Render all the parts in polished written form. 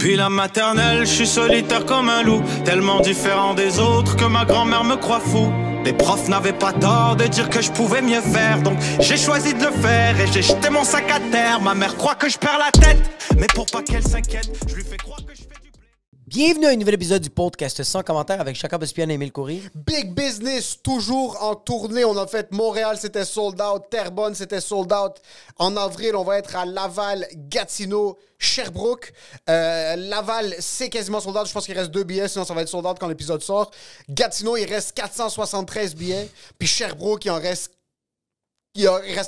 Depuis la maternelle, je suis solitaire comme un loup, tellement différent des autres que ma grand-mère me croit fou. Les profs n'avaient pas tort de dire que je pouvais mieux faire, donc j'ai choisi de le faire et j'ai jeté mon sac à terre. Ma mère croit que je perds la tête, mais pour pas qu'elle s'inquiète, je lui fais croire que je fais du blé. Bienvenue à un nouvel épisode du podcast sans commentaire avec Jacob Espion et Émile Coury. Big business, toujours en tournée. On a fait Montréal, c'était sold out. Terrebonne, c'était sold out. En avril, on va être à Laval, Gatineau, Sherbrooke. Laval, c'est quasiment sold out. Je pense qu'il reste 2 billets, sinon ça va être sold out quand l'épisode sort. Gatineau, il reste 473 billets. Puis Sherbrooke, il reste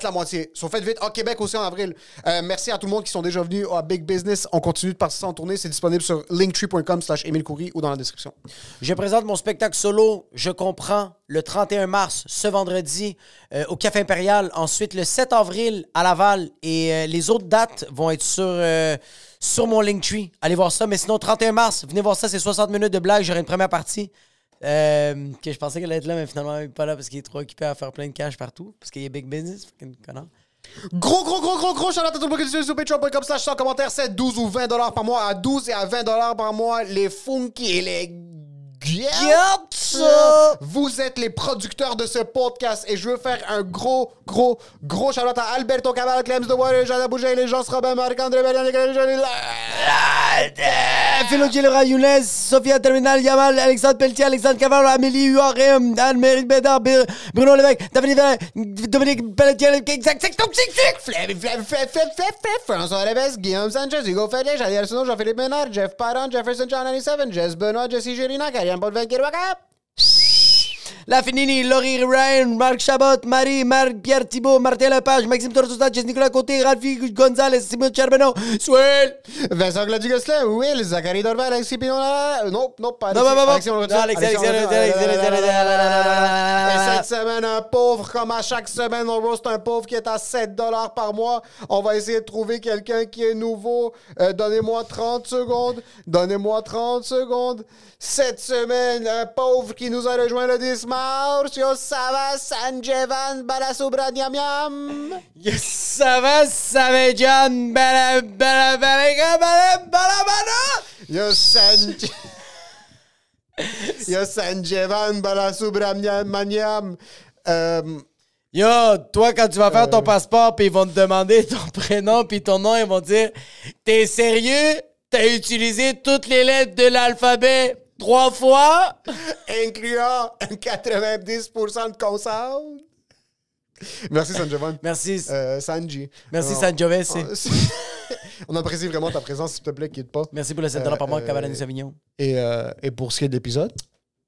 la moitié. So, faites vite. Québec aussi en avril. Merci à tout le monde qui sont déjà venus à Big Business. On continue de partir en tournée. C'est disponible sur linktree.com/Émile Coury ou dans la description. Je présente mon spectacle solo, Je comprends, le 31 mars, ce vendredi, au Café Impérial. Ensuite, le 7 avril, à Laval. Et les autres dates vont être sur mon Linktree. Allez voir ça. Mais sinon, 31 mars, venez voir ça. C'est 60 minutes de blague. J'aurai une première partie. Que je pensais qu'elle allait être là, mais finalement, elle n'est pas là parce qu'il est trop occupé à faire plein de cash partout. Parce qu'il y a Big Business. Fucking connard. Gros shout-out à tout le monde qui est sur Patreon.com/ sans commentaire, 7, 12 ou 20 $ par mois. À 12 et à 20 $ par mois, les funky et les Gets. Vous êtes les producteurs de ce podcast et je veux faire un gros shout-out à Alberto Cabal, Clems de Warrior, Jean Bouger, les gens Robin, Marc-André Bellani, Philo Gilera, Younes, Sophia Terminal, Yamal, Alexandre Pelletier, Alexandre Caval, Amélie Huarem, Anne-Marie Bédard, Bruno Lévesque, Dominique Pelletier, François Lévesque, Guillaume Sanchez, Hugo Félix, Adi Arsenault, Jean-Philippe Ménard, Jeff Parent, Jefferson John 97, Jess Benoît, Jesse Gérina, Karian Paul Kirouaka. La Finini, Laurie Ryan, Marc Chabot, Marie, Marc-Pierre Thibault, Martin Lepage, Maxime Tortosa, Nicolas Côté, Ralphie Gonzalez, Simon Charbonneau, Swell, Vincent Gladu-Gosselin, Will, Zachary Dorval, Alexis Pinon, non, pas Alexis. Alexis. Et cette semaine, un pauvre, comme à chaque semaine, on roast un pauvre qui est à 7 $ par mois. On va essayer de trouver quelqu'un qui est nouveau. Donnez-moi 30 secondes. Cette semaine, un pauvre qui nous a rejoint le 10 mars. Yo, ça va, Sanjeevan Balasubrahmanyam. Yo, ça va, Samejan Yo, Sanjeevan Balasubrahmanyam. Yo, toi, quand tu vas faire ton passeport, puis ils vont te demander ton prénom puis ton nom, ils vont dire « T'es sérieux? T'as utilisé toutes les lettres de l'alphabet 3 fois? » Incluant 90% de consonnes. Merci, Sanjeevan. Merci. Sanji. Merci, Sangiovese. On apprécie vraiment ta présence, s'il te plaît, quitte pas. Merci pour le 7 $ par mois, Cabernet Sauvignon. Et pour ce qui est de l'épisode,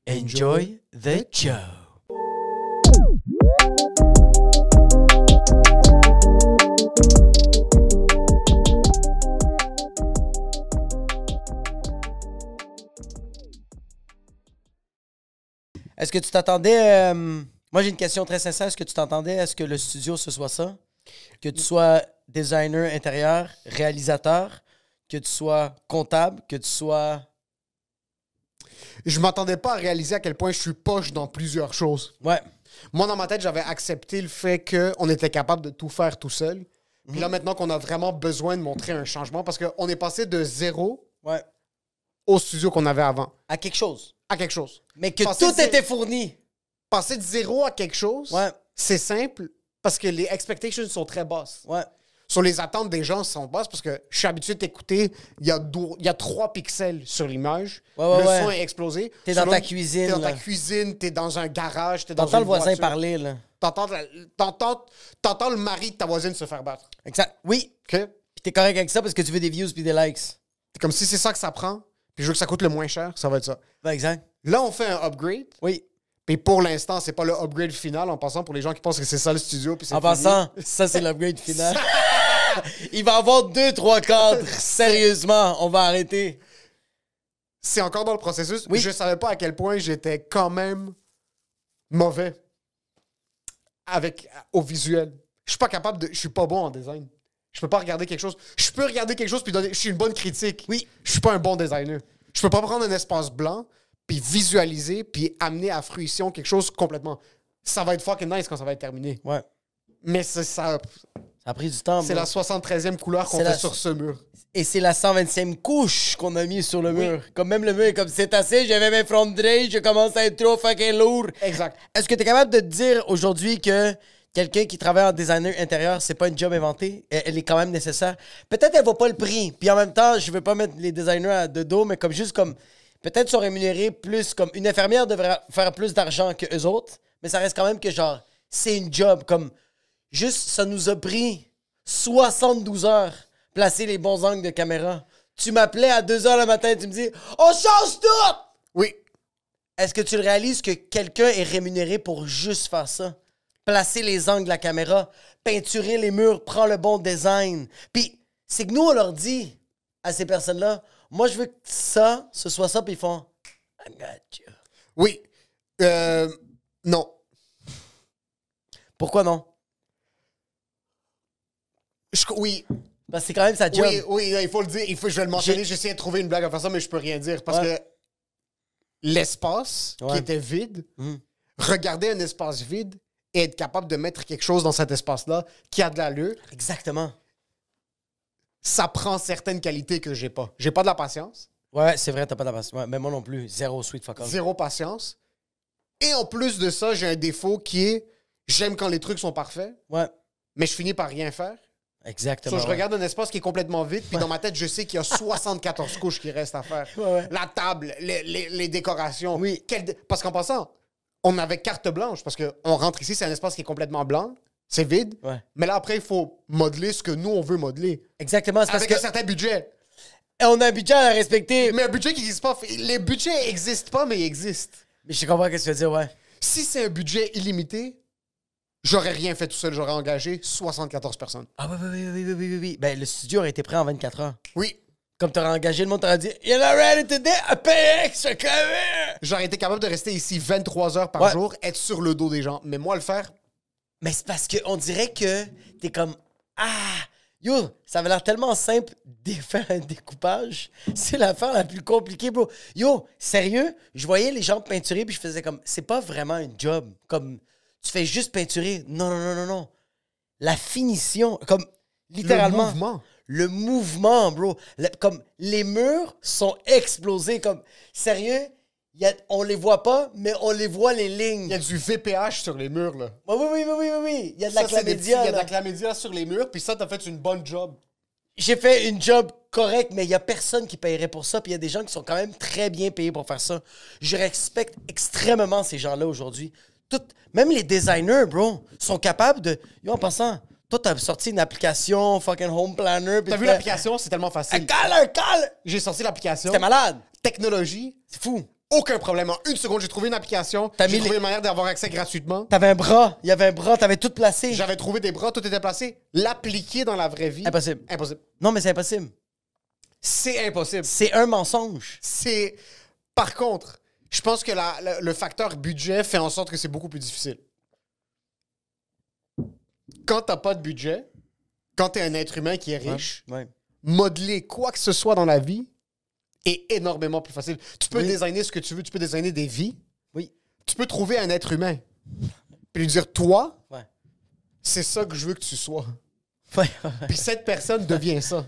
Enjoy the show. Est-ce que tu t'attendais... Moi, j'ai une question très sincère. Est-ce que tu t'attendais à ce que le studio, ce soit ça? Que tu sois designer intérieur, réalisateur, que tu sois comptable, que tu sois... Je m'attendais pas à réaliser à quel point je suis poche dans plusieurs choses. Ouais. Moi, dans ma tête, j'avais accepté le fait qu'on était capable de tout faire tout seul. Puis là, maintenant qu'on a vraiment besoin de montrer un changement, parce qu'on est passé de 0 Ouais. au studio qu'on avait avant. À quelque chose. À quelque chose. Mais que Passer tout de- était fourni. Passer de 0 à quelque chose, Ouais. c'est simple parce que les expectations sont très basses. Ouais. Sur les attentes des gens sont basses parce que je suis habitué de t'écouter, il y a 3 pixels sur l'image, Ouais, ouais, le ouais. son est explosé. T'es dans Selon- ta cuisine, T'es dans ta là. cuisine, t'es dans un garage, t'es dans T'entends une le voisin voiture. parler, là. T'entends le mari de ta voisine se faire battre. Exact. Oui. OK? T'es Puis t'es correct avec ça parce que tu veux des views puis des likes. comme si c'est ça que ça prend, puis je veux que ça coûte le moins cher, ça va être ça. Ben, exact. Là, on fait un upgrade, Oui. puis pour l'instant, c'est pas le upgrade final, en passant pour les gens qui pensent que c'est ça le studio, puis c'est En fini. passant, ça, c'est l'upgrade final. Il va y avoir 2-3 cadres. Sérieusement, on va arrêter. C'est encore dans le processus. Oui. Je savais pas à quel point j'étais quand même mauvais au visuel. Je suis pas capable de... Je suis pas bon en design. Je peux pas regarder quelque chose. Je peux regarder quelque chose puis donner... Je suis une bonne critique. Oui. Je suis pas un bon designer. Je peux pas prendre un espace blanc puis visualiser puis amener à fruition quelque chose complètement... Ça va être fucking nice quand ça va être terminé. Ouais. Mais ça... Ça Ça a pris du temps. C'est bro. la 73e couleur qu'on C'est fait la- sur ce mur. Et c'est la 120e couche qu'on a mis sur le mur. Comme même le mur est comme c'est assez, je vais m'effondrer, je commence à être trop fucking lourd. Exact. Est-ce que tu es capable de te dire aujourd'hui que quelqu'un qui travaille en designer intérieur, c'est pas une job inventée? Elle est quand même nécessaire. Peut-être elle vaut pas le prix. Puis en même temps, je veux pas mettre les designers de dos, mais comme juste comme. Peut-être sont rémunérés plus comme. Une infirmière devrait faire plus d'argent que eux autres, mais ça reste quand même que genre, c'est une job. Comme. Juste, ça nous a pris 72 heures placer les bons angles de caméra. Tu m'appelais à 2 heures le matin et tu me dis on change tout! Oui. Est-ce que tu le réalises que quelqu'un est rémunéré pour juste faire ça? Placer les angles de la caméra, peinturer les murs, prendre le bon design. Puis, c'est que nous, on leur dit à ces personnes-là, moi, je veux que ça, ce soit ça, puis ils font I got you. Oui. Non. Pourquoi non? Oui. Parce que c'est quand même sa job. Oui, il faut le dire. Je vais le mentionner. J'essaie de trouver une blague à faire ça, mais je peux rien dire. Parce que l'espace qui était vide, regarder un espace vide et être capable de mettre quelque chose dans cet espace-là qui a de l'allure, Exactement. ça prend certaines qualités que j'ai pas. J'ai pas de la patience, Ouais, c'est vrai, t'as pas de la patience. Ouais, mais moi non plus. Zéro sweet fuck off. zéro patience. Et en plus de ça, j'ai un défaut qui est j'aime quand les trucs sont parfaits, Ouais, mais je finis par rien faire. exactement. So, je regarde un espace qui est complètement vide, puis dans ma tête, je sais qu'il y a 74 couches qui restent à faire. Ouais. La table, les décorations. Oui. Parce qu'en passant, on avait carte blanche, parce qu'on rentre ici, c'est un espace qui est complètement blanc, c'est vide. Ouais. Mais là, après, il faut modeler ce que nous, on veut modeler. Exactement, c'est parce Avec que un certain budget. on a un budget à respecter. Mais un budget qui n'existe pas. Les budgets n'existent pas, mais ils existent. Mais je comprends ce que tu veux dire, ouais. Si c'est un budget illimité, j'aurais rien fait tout seul. J'aurais engagé 74 personnes. Ah oui. Ben, le studio aurait été prêt en 24 heures. Oui. Comme t'aurais engagé le monde, t'aurais dit You're not ready today, I pay extra, come here! J'aurais été capable de rester ici 23 heures par Ouais. jour, être sur le dos des gens. Mais moi, le faire, Mais c'est parce qu'on dirait que t'es comme yo, ça avait l'air tellement simple de faire un découpage. C'est l'affaire la plus compliquée, bro. Yo, sérieux, je voyais les gens peinturer puis je faisais comme c'est pas vraiment un job. Comme tu fais juste peinturer. Non. La finition, comme littéralement. le mouvement. Le mouvement, bro. Comme les murs sont explosés. Comme sérieux, on les voit pas, mais on les voit les lignes. il y a du VPH sur les murs, là. Oui. Il y a de la Ça, c'est des petits- chlamydia. Il y a de là. la chlamydia sur les murs, puis ça, t'as fait une bonne job. J'ai fait une job correcte, mais il y a personne qui paierait pour ça. Puis il y a des gens qui sont quand même très bien payés pour faire ça. Je respecte extrêmement ces gens-là aujourd'hui. Même les designers, bro, sont capables de... Yo, en passant, toi, t'as sorti une application, fucking Home Planner. puis T'as vu t'as- l'application? C'est tellement facile. Cale! J'ai sorti l'application. T'es malade. Technologie, C'est fou. aucun problème. En une seconde, j'ai trouvé une application. T'as J'ai mis trouvé les- une manière d'avoir accès gratuitement. T'avais un bras. Il y avait un bras. T'avais tout placé. J'avais trouvé des bras, tout était placé. L'appliquer dans la vraie vie. Impossible. Impossible. Non, mais c'est impossible. C'est impossible. C'est un mensonge. C'est. Par contre, je pense que le facteur budget fait en sorte que c'est beaucoup plus difficile. Quand t'as pas de budget, quand t'es un être humain qui est riche, Ouais. modeler quoi que ce soit dans la vie est énormément plus facile. Tu peux Oui. designer ce que tu veux, tu peux designer des vies, Oui. tu peux trouver un être humain puis lui dire, toi, Ouais. c'est ça que je veux que tu sois. Ouais. Puis cette personne devient ça.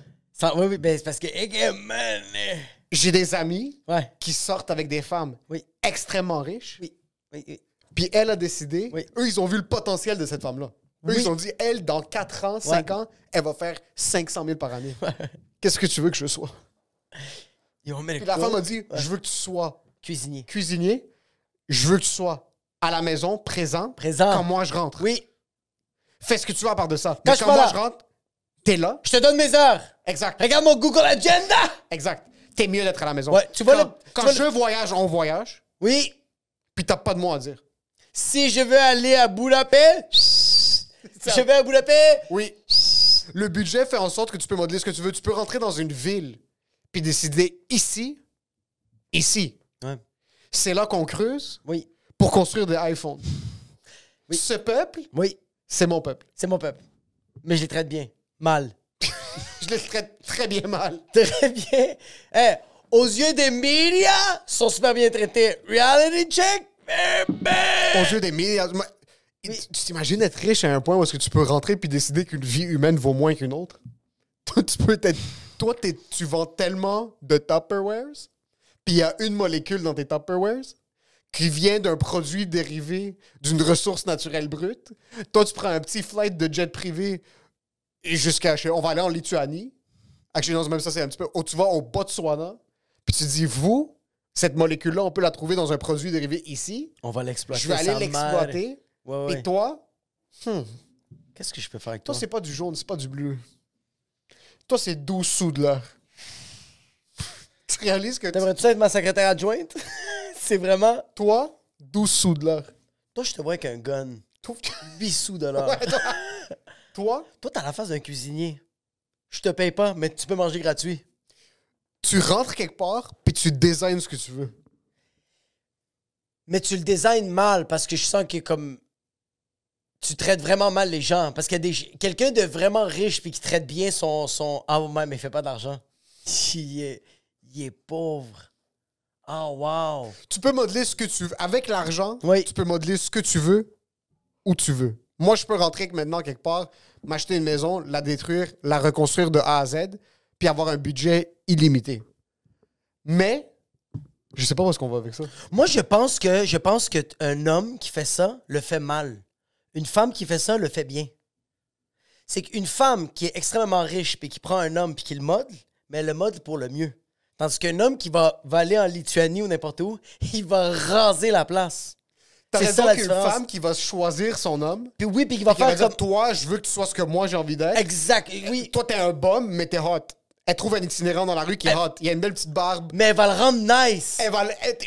Oui, ben c'est parce que... Man. J'ai des amis Ouais. qui sortent avec des femmes Oui. extrêmement riches, Oui. puis elle a décidé, Oui. eux, ils ont vu le potentiel de cette femme-là. Eux, Oui. ils ont dit, elle, dans 4 ans, 5 ans, elle va faire 500 000 par année. Qu'est-ce que tu veux que je sois? Puis la femme a dit, je veux que tu sois Cuisinier. cuisinier, je veux que tu sois à la maison, présent, Présent. quand moi je rentre. Oui. Fais ce que tu veux à part de ça. Quand Mais je suis quand pas moi là. je rentre, t'es là. Je te donne mes heures. Exact. Regarde mon Google Agenda. Exact. T'es mieux d'être à la maison. Ouais, tu vois quand tu vois je voyage, on voyage, Oui. puis t'as pas de mots à dire. Si je veux aller à Budapest, je vais à Budapest. Oui. Le budget fait en sorte que tu peux modeler ce que tu veux. Tu peux rentrer dans une ville, puis décider ici. Ouais. C'est là qu'on creuse Oui. pour construire des iPhones. Ce peuple, Oui. c'est mon peuple. C'est mon peuple. Mais je les traite bien. Mal. Je les traite très bien mal. Très bien. Eh, aux yeux des médias, sont super bien traités. Reality check. Aux yeux des médias. Oui. Tu t'imagines être riche à un point où est-ce que tu peux rentrer puis décider qu'une vie humaine vaut moins qu'une autre? Toi, tu peux être... Toi, tu vends tellement de Tupperwares, puis il y a une molécule dans tes Tupperwares qui vient d'un produit dérivé d'une ressource naturelle brute. Toi, tu prends un petit flight de jet privé et on va aller en Lituanie. Actually, non, même ça, c'est un petit peu... tu vas au Botswana, puis tu dis, vous, cette molécule-là, on peut la trouver dans un produit dérivé ici. On va l'exploiter. Je vais aller l'exploiter. Ouais. Et toi... Qu'est-ce que je peux faire avec Toi, toi? c'est pas du jaune, c'est pas du bleu. Toi, c'est 12 sous de l'heure. Tu réalises que... T'aimerais-tu être ma secrétaire adjointe? C'est vraiment... Toi, 12 sous de l'heure. Toi, je te vois avec un gun. Toi, 8 sous de l'heure. ouais, toi, Toi, t'as la face d'un cuisinier. Je te paye pas, mais tu peux manger gratuit. tu rentres quelque part, puis tu designs ce que tu veux. Mais tu le designes mal parce que je sens que comme... Tu traites vraiment mal les gens. Parce qu'il y a quelqu'un de vraiment riche puis qui traite bien son... Ah, ouais, mais il fait pas d'argent. Il est pauvre. Oh, wow. Tu peux modeler ce que tu veux. Avec l'argent, Oui. tu peux modeler ce que tu veux, où tu veux. Moi, je peux rentrer maintenant quelque part, m'acheter une maison, la détruire, la reconstruire de A à Z, puis avoir un budget illimité. Mais, je sais pas où est-ce qu'on va avec ça. Moi, je pense que un homme qui fait ça le fait mal. Une femme qui fait ça le fait bien. C'est qu'une femme qui est extrêmement riche puis qui prend un homme puis qui le modèle, mais elle le modèle pour le mieux. Tandis qu'un homme qui va aller en Lituanie ou n'importe où, il va raser la place. T'as C'est raison ça la qu'une différence. femme qui va choisir son homme, Puis oui, puis il va qui va faire dire, comme... toi, je veux que tu sois ce que moi j'ai envie d'être. Exact, oui. Toi, t'es un bum, mais t'es hot. Elle trouve un itinérant dans la rue qui est hot. Il y a une belle petite barbe. Mais elle va le rendre nice.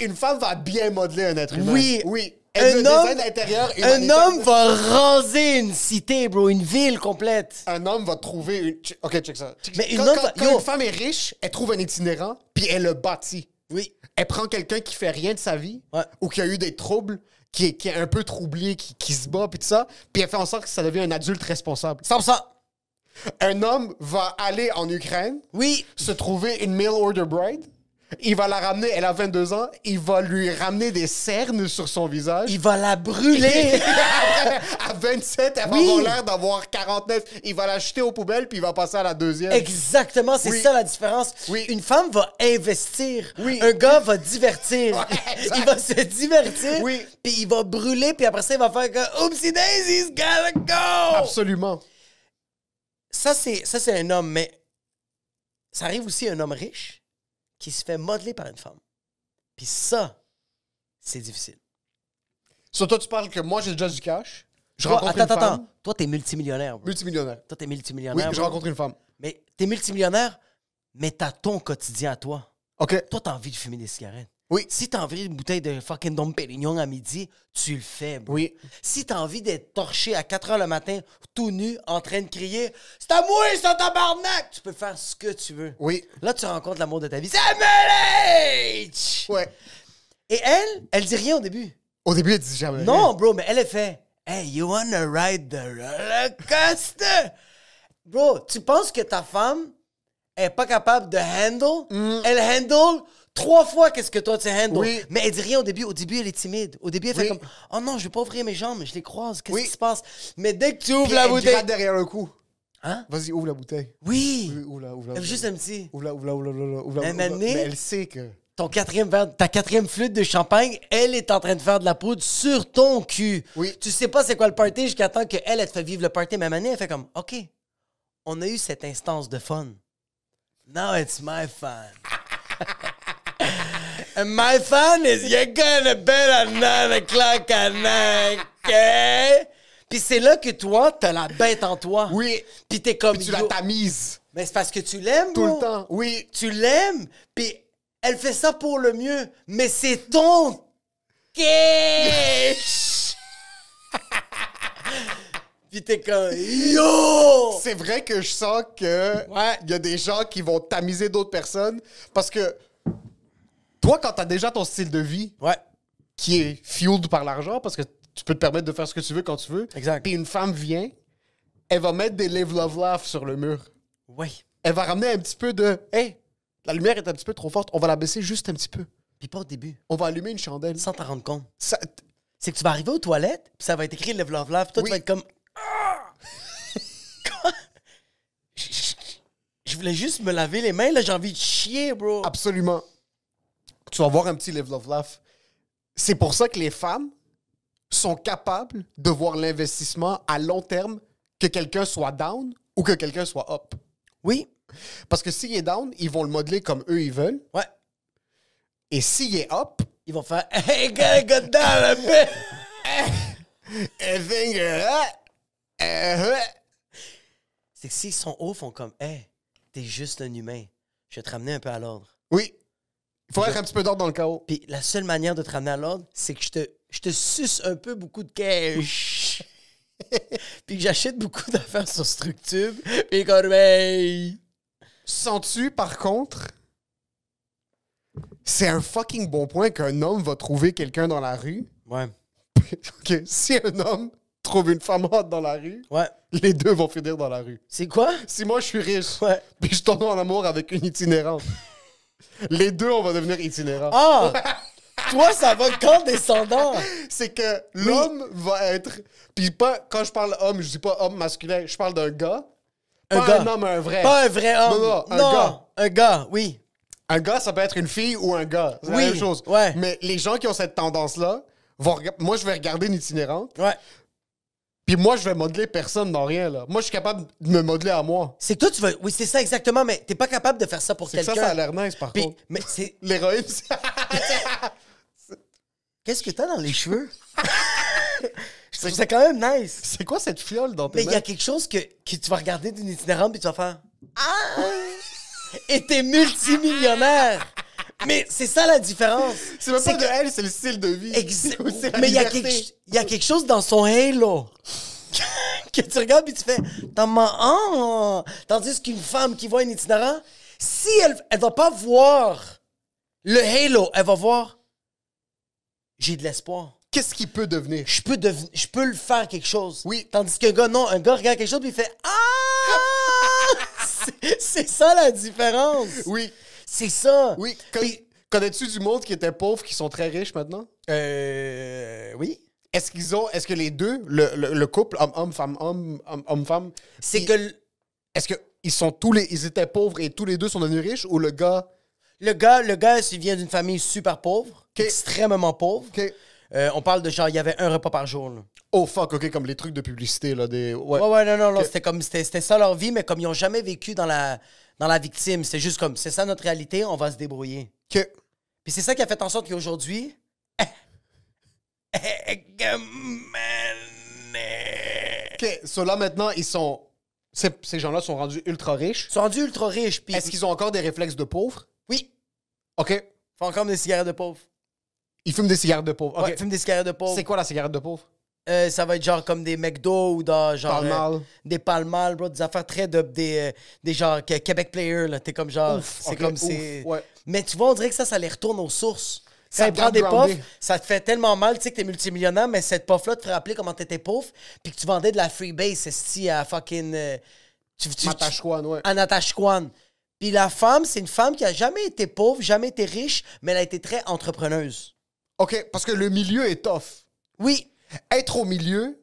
Une femme va bien modeler un être humain. Oui. Oui. Un Elle homme- design intérieur Un humanitaire. homme va raser une cité, bro, une ville complète. Un homme va trouver une... OK, check ça. Mais une quand homme quand- va- quand yo. une femme est riche, elle trouve un itinérant, puis elle le bâtit. Oui. Elle prend quelqu'un qui fait rien de sa vie, Ouais. ou qui a eu des troubles, qui est un peu troublé, qui se bat, puis tout ça, puis elle fait en sorte que ça devienne un adulte responsable. 100%. Un homme va aller en Ukraine, Oui. se trouver une mail order bride, il va la ramener, elle a 22 ans, il va lui ramener des cernes sur son visage. Il va la brûler. Après, à 27, elle va Oui. avoir l'air d'avoir 49. Il va la jeter aux poubelles, puis il va passer à la deuxième. Exactement, c'est Oui. ça la différence. Oui. Une femme va investir. Oui. Un gars va divertir. Ouais, exact. Il va se divertir. Oui. Puis il va brûler, puis après ça, il va faire que Oopsie daisies, gotta go! Absolument. Ça, c'est un homme, mais ça arrive aussi à un homme riche qui se fait modeler par une femme. Puis ça, c'est difficile. Sur toi, tu parles que moi, j'ai déjà du cash. Je Toi, rencontre attends, une femme. attends. Toi, t'es multimillionnaire. Bro. Multimillionnaire. Toi, t'es Oui, multimillionnaire. je bro. rencontre une femme. Mais t'es multimillionnaire, mais t'as ton quotidien à toi. OK. Toi, t'as envie de fumer des cigarettes. Oui. Si t'as envie d'une bouteille de fucking Dom Pérignon à midi, tu le fais, bro. Oui. Si t'as envie d'être torché à 4 h le matin, tout nu, en train de crier « C'est à moi, ça, tabarnak! » Tu peux faire ce que tu veux. Oui. Là, tu rencontres l'amour de ta vie. Samuel H! Ouais. Et elle dit rien au début. Au début, elle dit jamais. Non, bro, mais elle fait « Hey, you wanna ride the roller coaster? » Bro, tu penses que ta femme est pas capable de handle? Elle handle 3 fois qu'est-ce que toi tu handles. Oui. Mais elle dit rien au début. Au début, elle est timide. Au début, elle fait Oui. comme « Oh non, je vais pas ouvrir mes jambes, je les croise. Qu'est-ce Oui. qui se passe? » Mais dès que tu ouvres Puis la elle bouteille... gratte derrière le cou. Hein? Vas-y, ouvre la bouteille. Oui! Oui, ouvre-la. Juste un petit... Ouvre-la. Mais Mais maintenant- elle sait que... Ta 4e flûte de champagne, elle est en train de faire de la poudre sur ton cul. Oui. Tu sais pas c'est quoi le party jusqu'à temps qu'elle, elle te fait vivre le party. Mais maintenant, elle fait comme, OK, on a eu cette instance de fun. Now it's my fun. And my fun is you're gonna bed at 9 o'clock at night, OK? Puis c'est là que toi, t'as la bête en toi. Oui. Puis t'es comme, Puis tu la yo. tamises Mais c'est parce que tu l'aimes, tout bro. le temps. Oui. Tu l'aimes, puis elle fait ça pour le mieux, mais c'est ton cash! Puis t'es comme, yo! C'est vrai que je sens que Ouais. il y a des gens qui vont tamiser d'autres personnes parce que toi, quand t'as déjà ton style de vie Ouais, qui est fueled par l'argent, parce que tu peux te permettre de faire ce que tu veux quand tu veux, Exact. puis une femme vient, elle va mettre des live, love, laugh sur le mur. oui. Elle va ramener un petit peu de « Hey, la lumière est un petit peu trop forte, on va la baisser juste un petit peu. Puis pas au début, On va allumer une chandelle. » sans t'en rendre compte. Ça- c'est que tu vas arriver aux toilettes, puis ça va être écrit Live Love Laugh, puis toi, Oui. tu vas être comme... Quoi? Je voulais juste me laver les mains, là, j'ai envie de chier, bro. Absolument. Tu vas voir un petit Live Love Laugh. C'est pour ça que les femmes sont capables de voir l'investissement à long terme, que quelqu'un soit down ou que quelqu'un soit up. Oui, Parce que s'il est down, ils vont le modeler comme eux, ils veulent. ouais. Et s'il est up, Ils vont faire « Hey, gars, got down a bit! » C'est que s'ils sont hauts, font comme « Hey, t'es juste un humain. Je vais te ramener un peu à l'ordre. » Oui. Il faut être un petit peu d'ordre dans le chaos. Puis la seule manière de te ramener à l'ordre, c'est que je te suce un peu beaucoup de cash. Puis que j'achète beaucoup d'affaires sur Structube. Puis comme, hey! Sens-tu, par contre, c'est un fucking bon point qu'un homme va trouver quelqu'un dans la rue. Ouais. OK, si un homme trouve une femme hot dans la rue, Ouais. les deux vont finir dans la rue. C'est quoi? Si moi, je suis riche, Ouais. puis je tombe en amour avec une itinérante, les deux, on va devenir itinérants. Ah! Toi, ça va condescendant. C'est que l'homme va être... Puis pas, quand je parle homme, je dis pas homme masculin, je parle d'un gars. Pas gars. un homme, un vrai. Pas un vrai homme. Non, un gars. Un gars, oui. Un gars, ça peut être une fille ou un gars. C'est Oui, la même chose. ouais. Mais les gens qui ont cette tendance-là, moi, je vais regarder une itinérante, Ouais. puis moi, je vais modeler personne dans rien, là. Moi, je suis capable de me modeler à moi. C'est que toi, tu veux. Oui, c'est ça exactement, mais t'es pas capable de faire ça pour C'est que quelqu'un. ça a l'air nice, par Puis- contre. mais c'est. L'héroïne, Qu'est-ce que t'as dans les cheveux? Je trouve ça quand même nice. c'est quoi cette fiole dans tes Mais il y mains? a quelque chose que tu vas regarder d'une itinérante puis tu vas faire Ah! Et t'es multimillionnaire! Mais c'est ça la différence. C'est même pas que- de elle, c'est le style de vie. C'est la Mais il y a liberté. quelque chose dans son halo que tu regardes puis tu fais Tandis qu'une femme qui voit un itinérant, si elle va pas voir le halo, elle va voir j'ai de l'espoir. Qu'est-ce qu'il peut devenir? Je peux le faire quelque chose. Oui. Tandis qu'un gars, non, un gars regarde quelque chose puis il fait c'est ça la différence. Oui, C'est ça. oui. Puis- Connais-tu du monde qui était pauvre, qui sont très riches maintenant? Oui. Est-ce que les deux, le couple, homme, femme, homme, C'est ils- que est-ce que ils étaient pauvres et tous les deux sont devenus riches, ou le gars... le gars, il vient d'une famille super pauvre, Ok. extrêmement pauvre. OK. On parle de genre, il y avait un repas par jour. Là. Oh fuck, OK, comme les trucs de publicité, là, des... Ouais. Ouais, non, Ok. c'était ça leur vie, mais comme ils n'ont jamais vécu dans la victime, c'est juste comme, c'est ça notre réalité, on va se débrouiller. OK. Puis c'est ça qui a fait en sorte qu'aujourd'hui... OK, so là, maintenant, ils sont... Ces gens-là sont rendus ultra riches. Ils sont rendus ultra riches, puis... Est-ce qu'ils ont encore des réflexes de pauvres? Oui, OK. ils font encore des cigarettes de pauvres. Ils fument des cigarettes de pauvres. OK. Ouais, ils fument des cigarettes de pauvres. C'est quoi la cigarette de pauvre? Ça va être genre comme des McDo ou dans, genre... Pall Mall. des Pall Mall, bro, des affaires très des genre Québec Player, là. T'es comme genre... Ouf, c'est ok, comme ouf, c'est... ouais. Mais tu vois, on dirait que ça les retourne aux sources. Ça Quand ils prennent garde des groundé. puffs, ça te fait tellement mal, tu sais que t'es multimillionnaire, mais cette puff-là te fait rappeler comment t'étais pauvre, puis que tu vendais de la freebase, esti, à fucking... Matashquan, ouais. à Natashquan. Puis la femme, c'est une femme qui a jamais été pauvre, jamais été riche, mais elle a été très entrepreneuse. OK, parce que le milieu est tough. Oui, Être au milieu,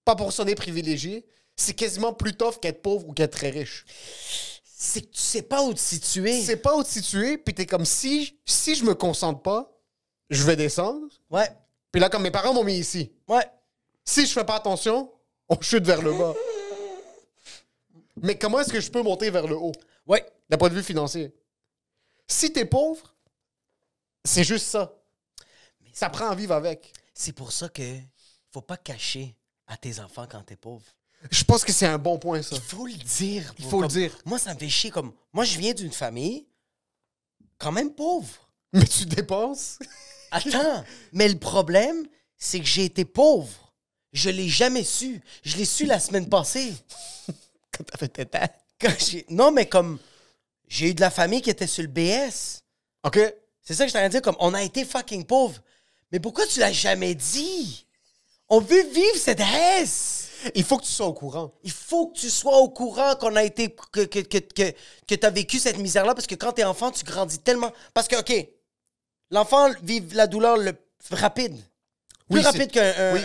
pas pour sonner privilégié, c'est quasiment plus tough qu'être pauvre ou qu'être très riche. c'est que tu sais pas où te situer. C'est pas où te situer, puis t'es comme si je me concentre pas, je vais descendre. Ouais, Puis là, comme mes parents m'ont mis ici, ouais. si je fais pas attention, on chute vers le bas. Mais comment est-ce que je peux monter vers le haut, Ouais. d'un point de vue financier? Si t'es pauvre, c'est juste ça. Ça prend à vivre avec. C'est pour ça que faut pas cacher à tes enfants quand t'es pauvre. Je pense que c'est un bon point, ça. Il faut le dire. Il bro. faut le Comme- dire. Moi, ça me fait chier. Comme moi, je viens d'une famille quand même pauvre. Mais tu dépenses. Attends, mais le problème, c'est que j'ai été pauvre. Je l'ai jamais su. Je l'ai su la semaine passée. Quand t'as fait tes têtes. Non, mais comme j'ai eu de la famille qui était sur le BS. OK? C'est ça que je t'en dire, comme on a été fucking pauvre. Mais pourquoi tu l'as jamais dit? On veut vivre cette haisse. Il faut que tu sois au courant. Il faut que tu sois au courant qu'on a été. Que tu as vécu cette misère-là, parce que quand t'es enfant, tu grandis tellement. Parce que, OK, l'enfant vit la douleur rapide. Plus Oui, rapide qu'un oui.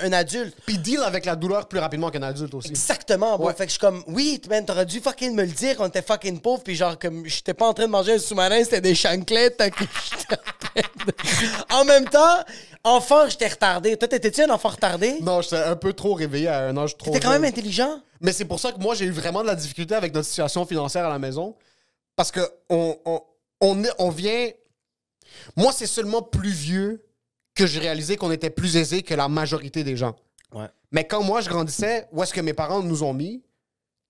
un adulte. Puis deal avec la douleur plus rapidement qu'un adulte aussi. Exactement, bro. Ouais. Fait que je suis comme, oui, man, t'aurais dû fucking me le dire qu'on était fucking pauvres, puis genre, comme, j'étais pas en train de manger un sous-marin, c'était des chanclettes. Que j'étais en train de- En même temps, enfant, j'étais retardé. Toi, t'étais-tu un enfant retardé? Non, j'étais un peu trop réveillé à un âge trop T'étais quand même jeune. intelligent? Mais c'est pour ça que moi, j'ai eu vraiment de la difficulté avec notre situation financière à la maison. Parce que on vient... Moi, c'est seulement plus vieux que j'ai réalisé qu'on était plus aisés que la majorité des gens. Ouais. Mais quand moi, je grandissais, où est-ce que mes parents nous ont mis,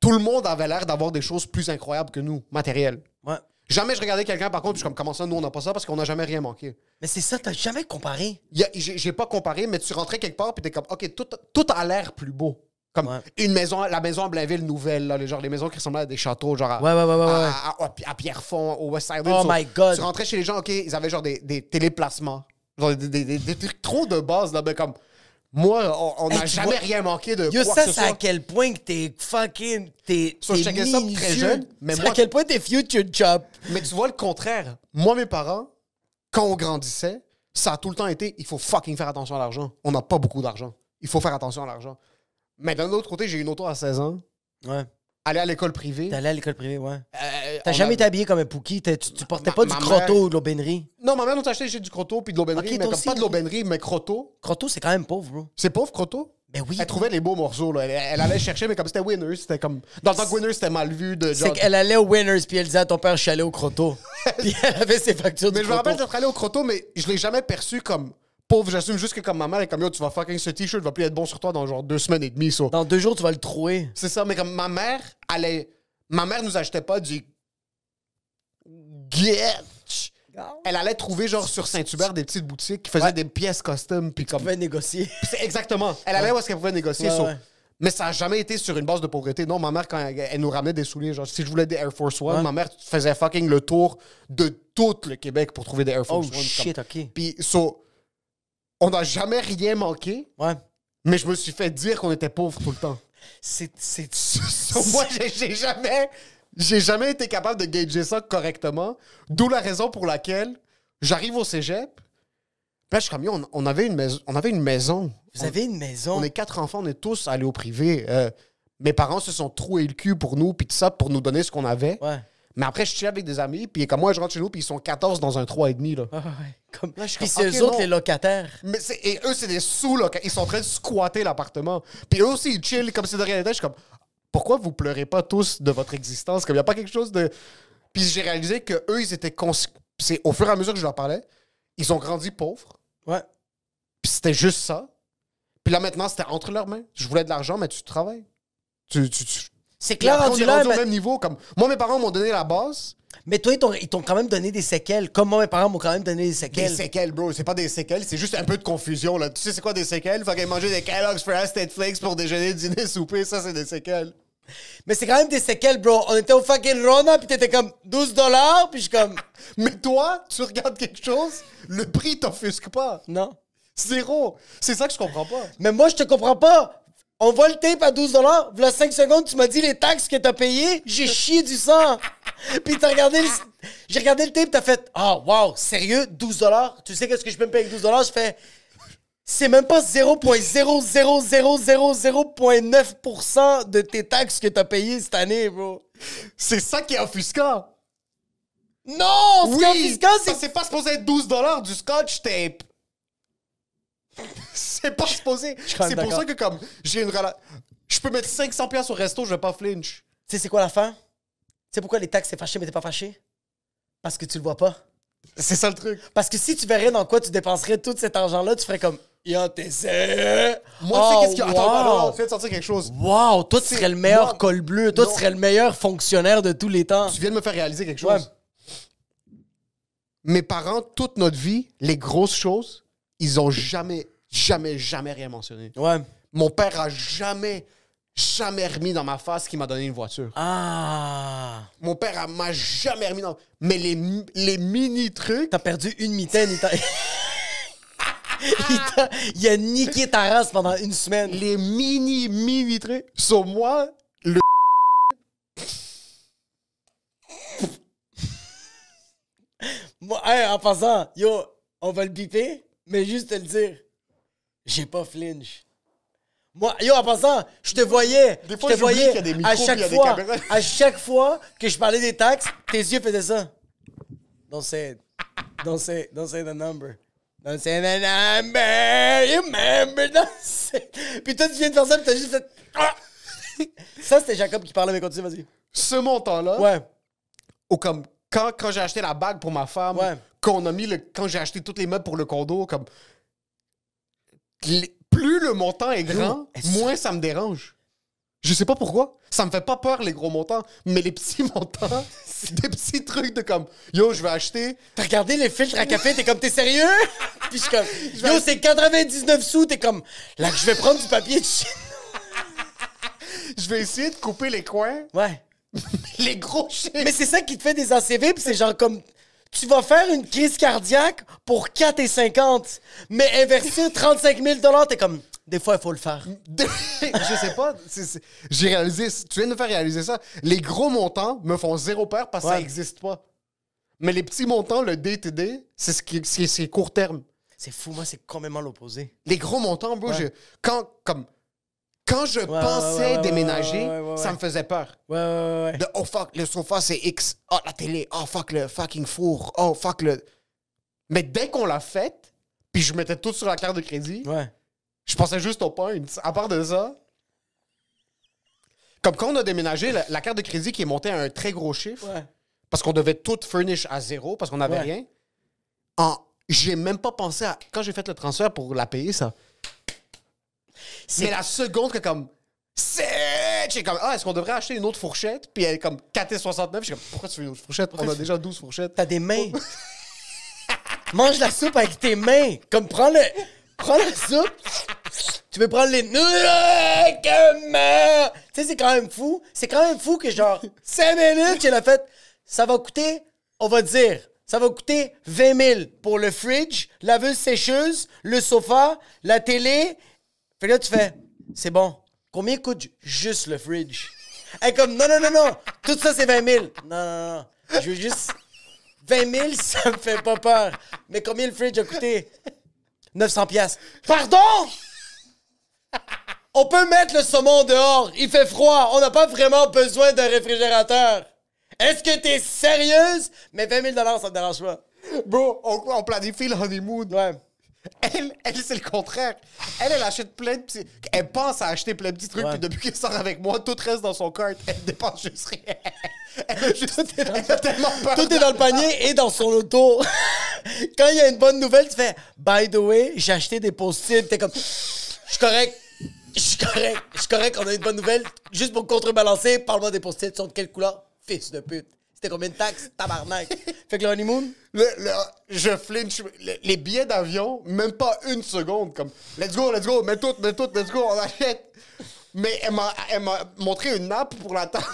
tout le monde avait l'air d'avoir des choses plus incroyables que nous, matérielles. Ouais. Jamais je regardais quelqu'un, par contre, puis je suis comme, comment ça, nous, on n'a pas ça, parce qu'on n'a jamais rien manqué. Mais c'est ça, t'as jamais comparé. J'ai pas comparé, mais tu rentrais quelque part, puis t'es comme, OK, tout a l'air plus beau. Comme Ouais. une maison, la maison à Blainville nouvelle, là, les maisons qui ressemblaient à des châteaux, genre à, Ouais. à Pierrefonds, au West Side. Oh my God. Tu rentrais chez les gens, OK, ils avaient genre des téléplacements. Genre des trucs trop de base, là, mais comme, moi, on n'a Hey, tu jamais vois- rien manqué de Yo, quoi ça, que ce c'est à soit. quel point que t'es fucking... T'es So, je checkais ça très minutieux. jeune, mais C'est moi- à quel point t'es future chop. Mais tu vois le contraire. Moi, mes parents, quand on grandissait, ça a tout le temps été, il faut fucking faire attention à l'argent. On n'a pas beaucoup d'argent. Il faut faire attention à l'argent. Mais d'un autre côté, j'ai eu une auto à 16 ans, Ouais. aller à l'école privée. T'es allé à l'école privée, ouais. On T'as jamais a- été habillé comme un Pookie. Tu portais Ma- pas du ma crotto mère- ou de l'aubainerie. Non, ma mère nous a acheté du crotto puis de l'aubainerie, Ok, mais toi comme aussi, pas de ok. l'aubainerie, mais crotto. Crotto, c'est quand même pauvre, bro. C'est pauvre, crotto. Ben oui. Elle trouvait les beaux morceaux, là. Elle allait chercher, mais comme c'était Winners, c'était comme. Dans le temps que Winners, c'était mal vu de C'est genre. qu'elle allait au Winners, puis elle disait à ton père, je suis allé au crotto. Puis elle avait ses factures Mais du je me rappelle crotto. d'être allé au crotto, mais je l'ai jamais perçu comme pauvre. J'assume juste que comme ma mère est comme yo, tu vas fucking ce t-shirt va plus être bon sur toi dans genre 2 semaines et demie, ça. Dans 2 jours, tu vas le trouver. C'est ça, mais comme ma mère, ma mère nous achetait pas du Getch. Elle allait trouver genre sur Saint-Hubert des petites boutiques qui faisaient Ouais. des pièces custom puis Tu comme pouvais négocier. c'est exactement. Elle allait où est-ce qu'elle pouvait négocier Ouais, ça. ouais. Mais ça a jamais été sur une base de pauvreté. Non, ma mère quand elle nous ramenait des souliers, genre si je voulais des Air Force One, Ouais. ma mère faisait fucking le tour de tout le Québec pour trouver des Air Oh Force One. shit, ok. Puis so, on n'a jamais rien manqué, Ouais. mais je me suis fait dire qu'on était pauvre tout le temps. C'est. So, moi, j'ai jamais été capable de gager ça correctement. D'où la raison pour laquelle j'arrive au cégep. Puis là, je suis comme, yo, on avait une maison. On avait une maison. Vous avez une maison. On est 4 enfants, on est tous allés au privé. Mes parents se sont troués le cul pour nous, puis tout ça, pour nous donner ce qu'on avait. Ouais. Mais après, je suis avec des amis, puis comme moi, je rentre chez nous, puis ils sont 14 dans un 3,5. Là. Ouais. Comme... Là, je suis Puis comme, c'est ok, eux autres, non. les locataires. Mais et eux, c'est des sous, là. Ils sont en train de squatter l'appartement. Puis eux aussi, ils chillent comme c'est de rien n'était. Je suis comme, pourquoi vous pleurez pas tous de votre existence? Comme il n'y a pas quelque chose de. Puis j'ai réalisé que eux, ils étaient. C'est au fur et à mesure que je leur parlais, ils ont grandi pauvres. Ouais. Puis c'était juste ça. Puis là, maintenant, c'était entre leurs mains. Je voulais de l'argent, mais tu travailles. C'est Puis clair, après, on rendu est là, rendu au mais... même niveau. Comme... Moi, mes parents m'ont donné la base. mais toi, ils t'ont quand même donné des séquelles. Comme moi, mes parents m'ont quand même donné des Des séquelles. séquelles, bro. C'est pas des séquelles, c'est juste un peu de confusion. Là. Tu sais, c'est quoi des séquelles? Faut qu'ils manger des Kellogg's Frosted State Flakes pour déjeuner, dîner, souper. Ça, c'est des séquelles. Mais c'est quand même des séquelles, bro. On était au fucking Rona, puis t'étais comme $12, puis je suis comme... Mais toi, tu regardes quelque chose, le prix t'offusque pas. Non. Zéro. C'est ça que je comprends pas. Mais moi, je te comprends pas. On voit le tape à $12. V'là 5 secondes, tu m'as dit les taxes que t'as payées. J'ai chié du sang. Puis t'as regardé le... J'ai regardé le tape, t'as fait... Ah, wow, sérieux? $12? Tu sais qu'est-ce que je peux me payer avec $12? Je fais... C'est même pas 0,00009% de tes taxes que t'as payées cette année, bro. C'est ça qui est offusquant. Non! Ce qui est offusquant, ça, c'est... c'est pas supposé être $12 du scotch tape. C'est pas supposé. suis quand même C'est pour d'accord. ça que comme j'ai une relation... Je peux mettre 500$ au resto, je vais pas flinch. Tu sais c'est quoi l'affaire? Tu sais pourquoi les taxes, c'est fâché, mais t'es pas fâché? Parce que tu le vois pas. C'est ça le truc. Parce que si tu verrais dans quoi tu dépenserais tout cet argent-là, tu ferais comme... Yo, t'essaies! Moi, tu sais qu'est-ce qu'il y a... Attends, non, tu viens de sortir quelque chose. Wow! Toi, tu C'est- serais le meilleur moi- col bleu. Toi, tu Non. serais le meilleur fonctionnaire de tous les temps. Tu viens de me faire réaliser quelque chose. Ouais. Mes parents, toute notre vie, les grosses choses, ils ont jamais rien mentionné. Ouais. Mon père a jamais remis dans ma face qu'il m'a donné une voiture. Ah! Mon père m'a jamais remis dans... Mais les mini-trucs... T'as perdu une mitaine. Il a niqué ta race pendant une semaine. Les mini-trucs... Sur moi, le... Moi, hey, en passant, yo, on va le biper, mais juste te le dire. j'ai pas flinch. Moi, yo, en passant, je te voyais. Des fois, je te j'oublie voyais qu'il y a des micros à puis chaque il y a des fois. caméras. À chaque fois que je parlais des taxes, tes yeux faisaient ça. Don't say it. Don't say the number. Don't say the number. You remember. Don't say... Puis toi, tu viens de faire ça, puis t'as juste fait... Ah! Ça, c'était Jacob qui parlait, mais continue, vas-y. Ce montant-là, Ouais. ou comme quand j'ai acheté la bague pour ma femme, Ouais. quand j'ai acheté tous les meubles pour le condo, comme plus le montant est grand, moins ça me dérange. Je sais pas pourquoi. Ça me fait pas peur, les gros montants, mais les petits montants, c'est des petits trucs de comme yo, je vais acheter. T'as regardé les filtres à café, t'es comme, t'es sérieux? Puis je suis comme, yo, c'est 99 sous, t'es comme, là, je vais prendre du papier de Chine. Je vais essayer de couper les coins. Ouais. Les gros chiens. Mais c'est ça qui te fait des ACV, puis c'est genre comme, tu vas faire une crise cardiaque pour 4,50, mais investir 35 000 $, t'es comme, des fois, il faut le faire. Je sais pas. J'ai réalisé. Tu viens de me faire réaliser ça. Les gros montants me font zéro peur parce que ça n'existe pas. Mais les petits montants, le day-to-day, c'est court terme. C'est fou, moi, c'est complètement l'opposé. Les gros montants, bro, quand je pensais déménager, ça me faisait peur. Ouais. De, oh fuck, le sofa c'est X. Oh, la télé. Oh fuck, le fucking four. Oh fuck, le. Mais dès qu'on l'a fait, puis je mettais tout sur la carte de crédit, Ouais. je pensais juste aux points. À part de ça, comme quand on a déménagé, la carte de crédit qui est montée à un très gros chiffre, parce qu'on devait tout furnish à zéro, parce qu'on n'avait rien, j'ai même pas pensé à. Quand j'ai fait le transfert pour la payer, ça. Mais la seconde que comme. J'ai comme. Ah, est-ce qu'on devrait acheter une autre fourchette? Puis elle est comme 4,69. Je suis comme, pourquoi tu veux une autre fourchette? On a déjà 12 fourchettes. T'as des mains. Mange la soupe avec tes mains. Comme, prends la soupe. Tu veux prendre les... Comment? Tu sais, c'est quand même fou. C'est quand même fou que genre, 5 minutes, j'ai la fait. Ça va coûter, on va dire, ça va coûter 20 000 pour le fridge, la laveuse sécheuse, le sofa, la télé. Fait que là, tu fais, c'est bon. Combien coûte juste le fridge? Elle est comme, non. Tout ça, c'est 20 000. Non. Je veux juste... 20 000, ça me fait pas peur. Mais combien le fridge a coûté? 900 piastres. Pardon? On peut mettre le saumon dehors. Il fait froid. On n'a pas vraiment besoin d'un réfrigérateur. Est-ce que t'es sérieuse? Mais 20 000 $, ça me dérange pas. Bro, on planifie le honeymoon. Ouais. Elle c'est le contraire. Elle achète plein de petits... Elle pense à acheter plein de petits trucs, puis depuis qu'elle sort avec moi, tout reste dans son cart. Elle dépense juste rien. Elle a tellement peur. Tout est dans le panier et dans son auto. Quand il y a une bonne nouvelle, tu fais « By the way, j'ai acheté des post-it. » T'es comme « Je suis correct, on a une bonne nouvelle. Juste pour contrebalancer, parle-moi des post-it. Ils sont de quelle couleur? Fils de pute. C'était combien de taxes? Tabarnak. » Fait que le honeymoon... Je flinch. Les billets d'avion, même pas une seconde. Comme, let's go, mets tout, let's go, on achète. Mais elle m'a montré une nappe pour la table,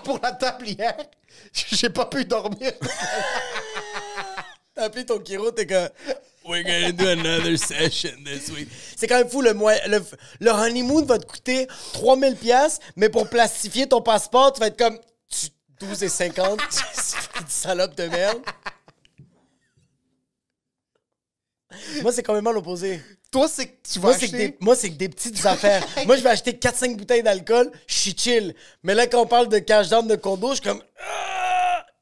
pour la table hier. J'ai pas pu dormir. T'as appelé ton chiro, t'es comme We're gonna do another session this week. C'est quand même fou, le honeymoon va te coûter 3000 $, mais pour plastifier ton passeport, tu vas être comme 12,50 $. Salope de merde. Moi, c'est quand même l'opposé. Toi, c'est que tu vas acheter... Moi, c'est que des petites affaires. Moi, je vais acheter 4-5 bouteilles d'alcool, je suis chill. Mais là, quand on parle de cash down de condo, je suis comme...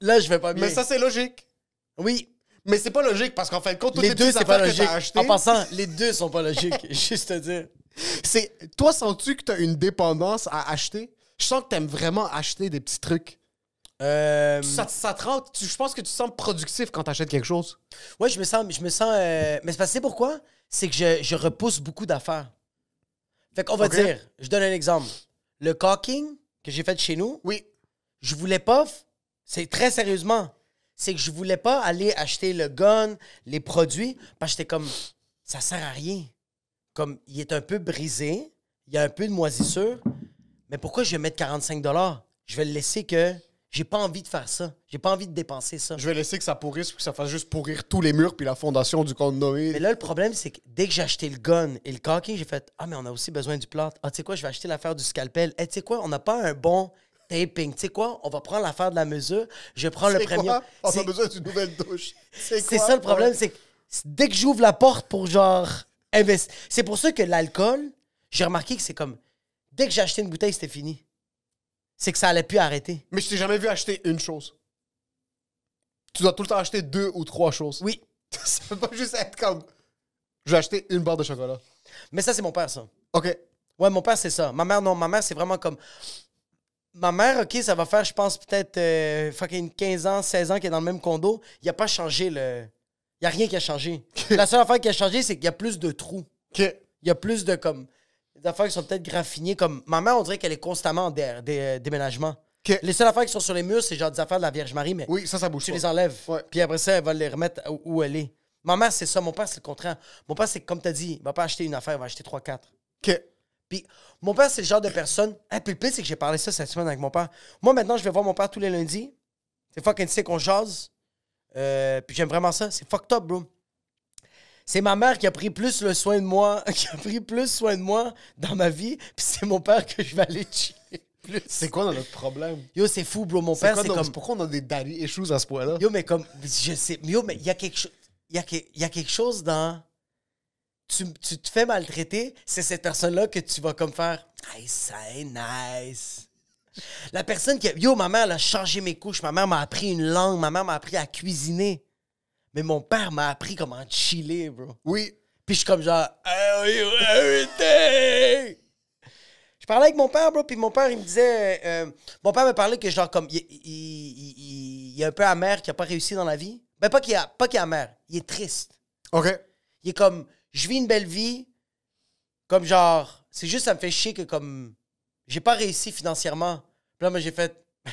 Là, je vais pas bien. Mais ça, c'est logique. Oui. Mais c'est pas logique, parce qu'en fait, compte toutes les les deux, petites c'est pas affaires que logique. t'as achetées... En passant, les deux sont pas logiques. Juste te dire. Toi, sens-tu que t'as une dépendance à acheter? Je sens que t'aimes vraiment acheter des petits trucs. Ça te rend... Je pense que tu te sens productif quand t'achètes quelque chose. Ouais, je me sens... Mais c'est parce que c'est pourquoi? C'est que je repousse beaucoup d'affaires. Fait qu'on va dire... Je donne un exemple. Le caulking que j'ai fait chez nous... Oui. Je voulais pas... C'est très sérieusement. C'est que je voulais pas aller acheter le gun, les produits, parce que j'étais comme... Ça sert à rien. Comme, il est un peu brisé, il y a un peu de moisissure, mais pourquoi je vais mettre 45 $? Je vais le laisser que... J'ai pas envie de faire ça. J'ai pas envie de dépenser ça. Je vais laisser que ça pourrisse puis que ça fasse juste pourrir tous les murs puis la fondation du compte Noé. Mais là, le problème, c'est que dès que j'ai acheté le gun et le caulking, j'ai fait « Ah, mais on a aussi besoin du plâtre. Ah, tu sais quoi, je vais acheter l'affaire du scalpel. Tu sais quoi, on n'a pas un bon taping. Tu sais quoi, on va prendre l'affaire de la mesure. Je prends le premier. On a besoin d'une nouvelle douche. C'est ça le problème, c'est que dès que j'ouvre la porte pour genre C'est pour ça que l'alcool, j'ai remarqué que c'est comme... Dès que j'ai acheté une bouteille, c'était fini. C'est que ça allait plus arrêter. Mais je t'ai jamais vu acheter une chose. Tu dois tout le temps acheter 2 ou 3 choses. Oui. Ça peut pas juste être comme... Je vais acheter une barre de chocolat. Mais ça, c'est mon père, ça. OK. Ouais, mon père, c'est ça. Ma mère, non. Ma mère, c'est vraiment comme... Ma mère, OK, ça va faire, je pense, peut-être fucking 15 ans, 16 ans qu'elle est dans le même condo. Il n'y a pas changé le... Il n'y a rien qui a changé. La seule affaire qui a changé, c'est qu'il y a plus de trous. OK. Il y a plus de, comme... Des affaires qui sont peut-être graffinées. Comme ma mère, on dirait qu'elle est constamment en déménagement. OK. Les seules affaires qui sont sur les murs, c'est genre des affaires de la Vierge Marie, mais Oui, ça bouge tu pas. les enlèves. Ouais. Puis après ça, elle va les remettre où elle est. Ma mère, c'est ça. Mon père, c'est le contraire. Mon père, c'est comme tu as dit, il va pas acheter une affaire, il va acheter 3-4. OK. Puis mon père, c'est le genre de personne... Puis le pire, c'est que j'ai parlé ça cette semaine avec mon père. Moi, maintenant, je vais voir mon père tous les lundis. C'est fucking sick, on jase. Puis j'aime vraiment ça. C'est fucked up, bro. C'est ma mère qui a pris plus le soin de moi, dans ma vie. Puis c'est mon père que je vais aller chiller plus. C'est quoi notre problème? Yo, c'est fou, bro. Mon père, c'est comme... Pourquoi on a des daddy issues à ce point-là? Yo, mais comme... Je sais... Yo, mais il y a quelque chose... Il y a quelque chose dans... Tu te fais maltraiter, c'est cette personne-là que tu vas comme faire... Hey, c'est nice. La personne qui... Yo, ma mère, elle a changé mes couches. Ma mère m'a appris une langue. Ma mère m'a appris à cuisiner. Mais mon père m'a appris comment chiller, bro. Oui. Puis je suis comme genre... everything! Je parlais avec mon père, bro, puis mon père, il me disait... mon père me parlait que genre comme... Il est un peu amer, qu'il n'a pas réussi dans la vie. Ben, pas qu'il est amer. Il est triste. OK. Il est comme... Je vis une belle vie. Comme genre... C'est juste, ça me fait chier que comme... J'ai pas réussi financièrement. Puis là, moi, j'ai fait... Ben,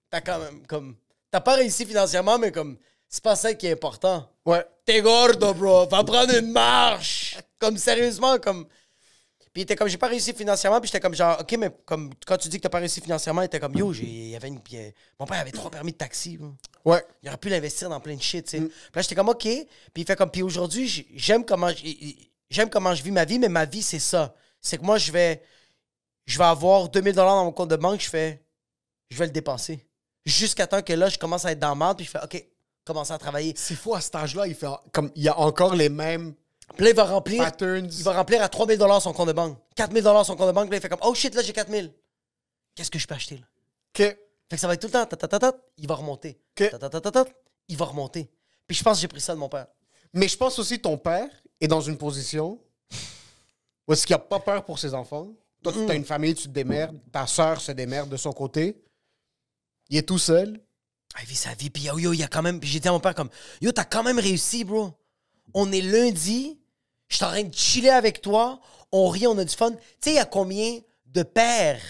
t'as quand même comme... T'as pas réussi financièrement, mais comme... C'est pas ça qui est important. Ouais. T'es gordo, bro. Va prendre une marche. Comme, sérieusement, comme... Puis il était comme, j'ai pas réussi financièrement. Puis j'étais comme, genre, OK, mais comme quand tu dis que t'as pas réussi financièrement, il était comme, yo, il y avait une... Mon père avait 3 permis de taxi, bro. Ouais. Il aurait pu l'investir dans plein de shit, tu sais. Puis là, j'étais comme, OK. Puis il fait comme, puis aujourd'hui, j'aime comment je vis ma vie, mais ma vie, c'est ça. C'est que moi, je vais avoir 2000 $ dans mon compte de banque, je vais le dépenser. Jusqu'à temps que là, je commence à être dans le marde, puis je fais, OK, commencer à travailler. C'est fou, à cet âge-là, il y a encore les mêmes Puis là, il va remplir patterns. Il va remplir à 3000 $ son compte de banque. 4000 $ son compte de banque. Puis là, il fait comme, oh shit, là, j'ai 4000. Qu'est-ce que je peux acheter, là? OK. Fait que ça va être tout le temps, il va remonter. OK. Il va remonter. Puis je pense que j'ai pris ça de mon père. Mais je pense aussi que ton père est dans une position où est-ce qu'il n'a pas peur pour ses enfants. Toi, tu as une famille, tu te démerdes. Ta sœur se démerde de son côté. Il est tout seul. Il vit sa vie. Puis yo, il y a quand même... Puis j'ai dit à mon père comme, yo, t'as quand même réussi, bro. On est lundi, je suis en train de chiller avec toi, on rit, on a du fun. Tu sais, il y a combien de pères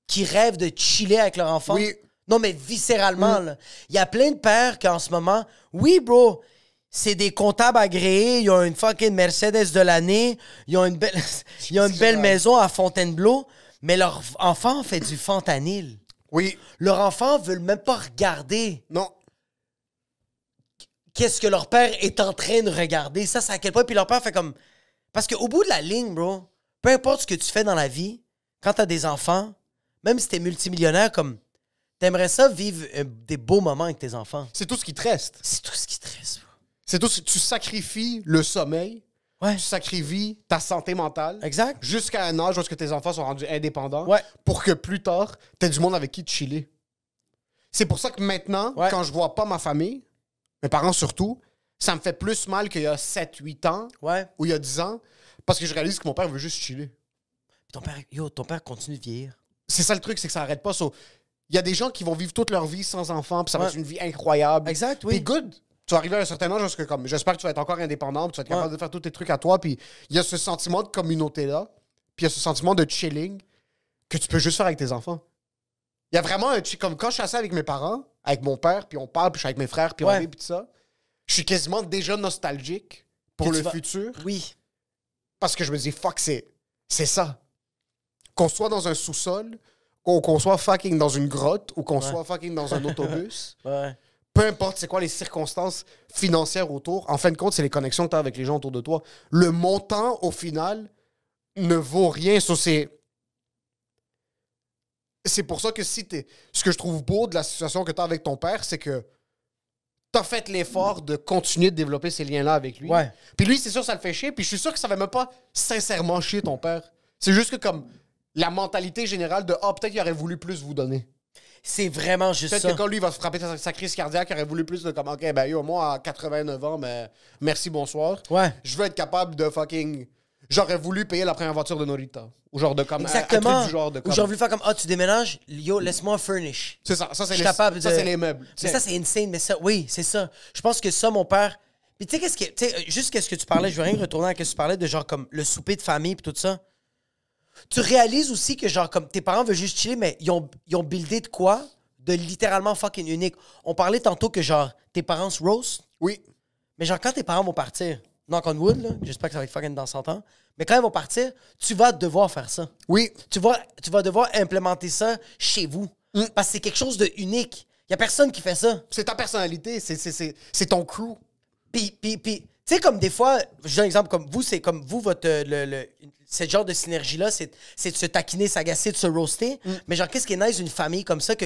qui rêvent de chiller avec leur enfant? Oui. Non, mais viscéralement, là. Il y a plein de pères qui, en ce moment, oui, bro, c'est des comptables agréés, ils ont une fucking Mercedes de l'année, ils ont une belle maison à Fontainebleau, mais leur enfant fait du fentanyl. Oui. Leur enfant veut même pas regarder Non. qu'est-ce que leur père est en train de regarder. Ça, c'est à quel point. Puis leur père fait comme... Parce qu'au bout de la ligne, bro, peu importe ce que tu fais dans la vie, quand t'as des enfants, même si t'es multimillionnaire, comme... T'aimerais ça vivre des beaux moments avec tes enfants. C'est tout ce qui te reste. C'est tout ce qui te reste, bro. C'est tout. Tu sacrifies le sommeil. Ouais. Tu sacrifies ta santé mentale. Exact. Jusqu'à un âge où est-ce que tes enfants sont rendus indépendants. Ouais. Pour que plus tard, t'aies du monde avec qui te chiller. C'est pour ça que maintenant, Ouais. quand je vois pas ma famille, mes parents surtout, ça me fait plus mal qu'il y a 7-8 ans Ouais. ou il y a 10 ans, parce que je réalise que mon père veut juste chiller. Puis ton père continue de vieillir. C'est ça le truc, c'est que ça arrête pas. Il y a des gens qui vont vivre toute leur vie sans enfants, puis ça va Ouais. être une vie incroyable. Exact, oui. Puis good, tu vas arriver à un certain âge, parce que comme j'espère que tu vas être encore indépendant, puis tu vas être capable de faire tous tes trucs à toi, puis il y a ce sentiment de communauté-là, puis il y a ce sentiment de chilling que tu peux juste faire avec tes enfants. Il y a vraiment comme quand je suis assis avec mes parents, avec mon père, puis on parle, puis je suis avec mes frères, puis on Ouais. rit, puis tout ça, je suis quasiment déjà nostalgique pour Que tu le vas- futur, Oui. parce que je me dis, fuck, c'est ça. Qu'on soit dans un sous-sol, qu'on soit fucking dans une grotte, ou qu'on soit fucking dans un autobus, Ouais. peu importe c'est quoi les circonstances financières autour, en fin de compte, c'est les connexions que tu as avec les gens autour de toi. Le montant, au final, ne vaut rien. C'est pour ça que ce que je trouve beau de la situation que tu as avec ton père, c'est que t'as fait l'effort de continuer de développer ces liens-là avec lui. Ouais. Puis lui, c'est sûr, ça le fait chier. Puis je suis sûr que ça va même pas sincèrement chier ton père. C'est juste que comme la mentalité générale de « Ah, peut-être qu'il aurait voulu plus vous donner. » C'est vraiment juste Peut-être ça. que quand lui va se frapper sa crise cardiaque, il aurait voulu plus de comme « OK, ben yo, moi, à 89 ans, mais merci, bonsoir. Ouais. Je veux être capable de fucking... J'aurais voulu payer la première voiture de Norita. Ou genre de comme... Exactement. Un truc du genre de Ou comme... j'aurais voulu faire comme, tu déménages, yo, laisse-moi furnish. C'est ça. Ça, Je c'est suis les, capable ça, de... c'est les meubles. Mais ça, c'est insane. Mais ça, oui, c'est ça. Je pense que ça, mon père... Puis tu sais, qu'est-ce que... Tu sais, juste qu'est-ce que tu parlais, je veux rien retourner à ce que tu parlais de genre comme le souper de famille puis tout ça. Tu réalises aussi que genre comme tes parents veulent juste chiller, mais ils ont buildé de quoi? De littéralement fucking unique. On parlait tantôt que genre tes parents se roast, Oui. mais genre quand tes parents vont partir, knock on wood, là, j'espère que ça va être fucking dans 100 ans, mais quand ils vont partir, tu vas devoir faire ça. Oui. Tu vas devoir implémenter ça chez vous. Parce que c'est quelque chose de unique. Il y a personne qui fait ça. C'est ta personnalité. C'est ton crew. Puis tu sais, comme des fois, je donne un exemple, comme vous, c'est comme vous, votre, ce genre de synergie-là, c'est de se taquiner, s'agacer, de se roaster. Mais genre, qu'est-ce qui est nice d'une famille comme ça, que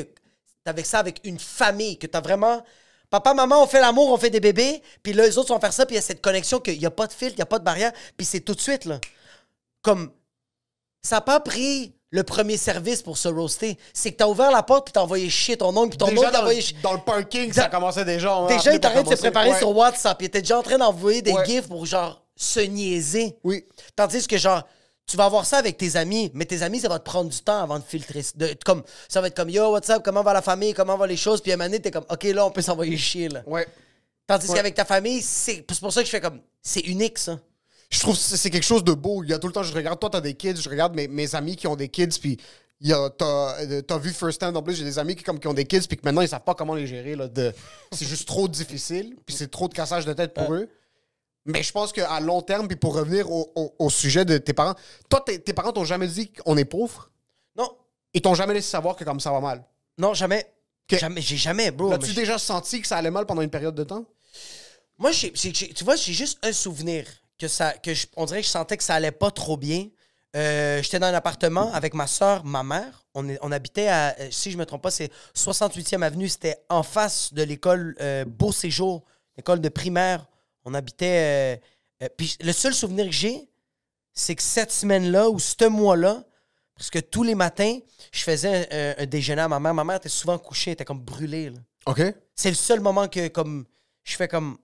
t'avais ça avec une famille, que t'as vraiment... Papa, maman, on fait l'amour, on fait des bébés, puis là, les autres vont faire ça, puis il y a cette connexion qu'il n'y a pas de filtre, il n'y a pas de barrière, puis c'est tout de suite, là. Comme, ça n'a pas pris le premier service pour se roaster. C'est que t'as ouvert la porte, puis t'as envoyé chier ton oncle, puis ton Déjà, oncle t'a envoyé chier. dans le parking, ça commençait déjà. Déjà, il est en train de se préparer Ouais. sur WhatsApp. Il était déjà en train d'envoyer des Ouais. gifs pour, genre, se niaiser. Oui. Tandis que, genre, tu vas avoir ça avec tes amis, mais tes amis, ça va te prendre du temps avant de filtrer. Comme, ça va être comme, yo, what's up, comment va la famille, comment vont les choses, puis à un moment donné, t'es comme, OK, là, on peut s'envoyer chier, là. Ouais. Tandis Ouais. qu'avec ta famille, c'est pour ça que je fais comme, c'est unique, ça. Je trouve que c'est quelque chose de beau. Il y a tout le temps, je regarde, toi, t'as des kids, je regarde mes amis qui ont des kids, puis t'as vu First Hand, en plus, j'ai des amis qui ont des kids, puis que maintenant, ils savent pas comment les gérer. Là, c'est juste trop difficile, puis c'est trop de cassage de tête pour eux. Mais je pense qu'à long terme, puis pour revenir au sujet de tes parents, toi, tes parents t'ont jamais dit qu'on est pauvre? Non, Ils t'ont jamais laissé savoir que comme ça va mal? non, jamais. Que- Jamais, j'ai jamais, bro. As-tu mais déjà senti que ça allait mal pendant une période de temps? Moi, tu vois, j'ai juste un souvenir on dirait que je sentais que ça allait pas trop bien. J'étais dans un appartement avec ma soeur, ma mère. On habitait à, si je me trompe pas, c'est 68e avenue. C'était en face de l'école Beau Séjour, l'école de primaire. On habitait... puis le seul souvenir que j'ai, c'est que cette semaine-là ou ce mois-là, parce que tous les matins, je faisais un déjeuner à ma mère. Ma mère était souvent couchée, elle était comme brûlée, là. OK. C'est le seul moment que comme je fais comme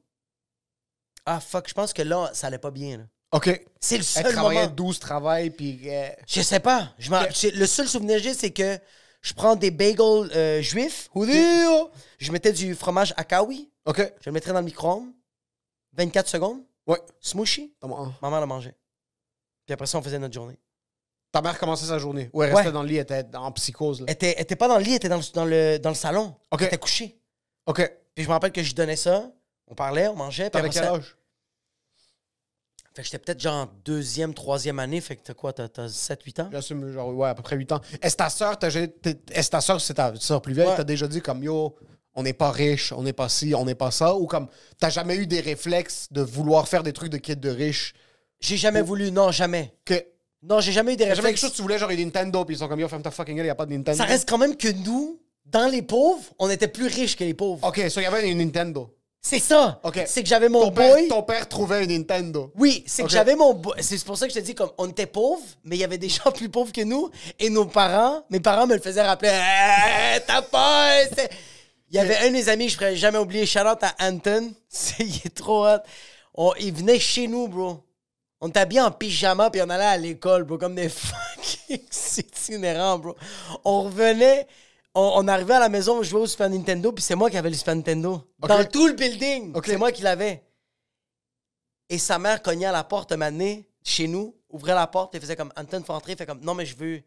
ah fuck, je pense que là ça allait pas bien là. OK. C'est le Elle seul travaillait moment. 12 travails, puis... Je sais pas, le seul souvenir que j'ai c'est que je prends des bagels juifs, je mettais du fromage akawi, OK. je le mettrais dans le micro-ondes 24 secondes, Ouais. smooshy, ma mère l'a mangé. Puis après ça on faisait notre journée. Ta mère commençait sa journée. Ouais, elle Ouais. restait dans le lit, elle était en psychose. Là. Elle était pas dans le lit, elle était dans le salon. OK. Elle était couchée. OK. Puis je me rappelle que je donnais ça, on parlait, on mangeait, puis T'avais après quel ça, âge? fait que j'étais peut-être genre en deuxième, troisième année. Fait que t'as quoi? T'as 7-8 ans? J'assume, genre, ouais, à peu près 8 ans. Est-ce ta sœur, c'est ta sœur plus vieille, Ouais. t'as déjà dit comme, yo, on n'est pas riche, on n'est pas ci, on n'est pas ça, ou comme, t'as jamais eu des réflexes de vouloir faire des trucs de kid de riche? J'ai jamais voulu, non, jamais. Que, Non, j'ai jamais eu des jamais quelque réflexes. chose que tu voulais, genre, une Nintendo, puis ils sont comme, yo, ferme ta fucking gueule, y a pas de Nintendo. Ça reste quand même que nous, dans les pauvres, on était plus riches que les pauvres. OK, so, il y avait une Nintendo. C'est ça. OK. C'est que j'avais mon Ton père, boy. ton père trouvait une Nintendo. Oui, c'est OK. que j'avais mon boy. C'est pour ça que je te dis, comme, on était pauvres, mais il y avait des gens plus pauvres que nous. Et mes parents me le faisaient rappeler. Hey, t'as pas. Il y avait un de mes amis que je pourrais jamais oublier. Shout out à Anton. Il est trop hot. Il venait chez nous, bro. On était habillés en pyjama, puis on allait à l'école, bro, comme des fucking itinérants, bro. On revenait, on arrivait à la maison, on jouait au Super Nintendo, puis c'est moi qui avais le Super Nintendo. Ok. Dans tout le building. Ok. C'est moi qui l'avais. Et sa mère cognait à la porte un moment donné, chez nous, ouvrait la porte, et faisait comme, Anton, faut rentrer. Il fait comme, non, mais je veux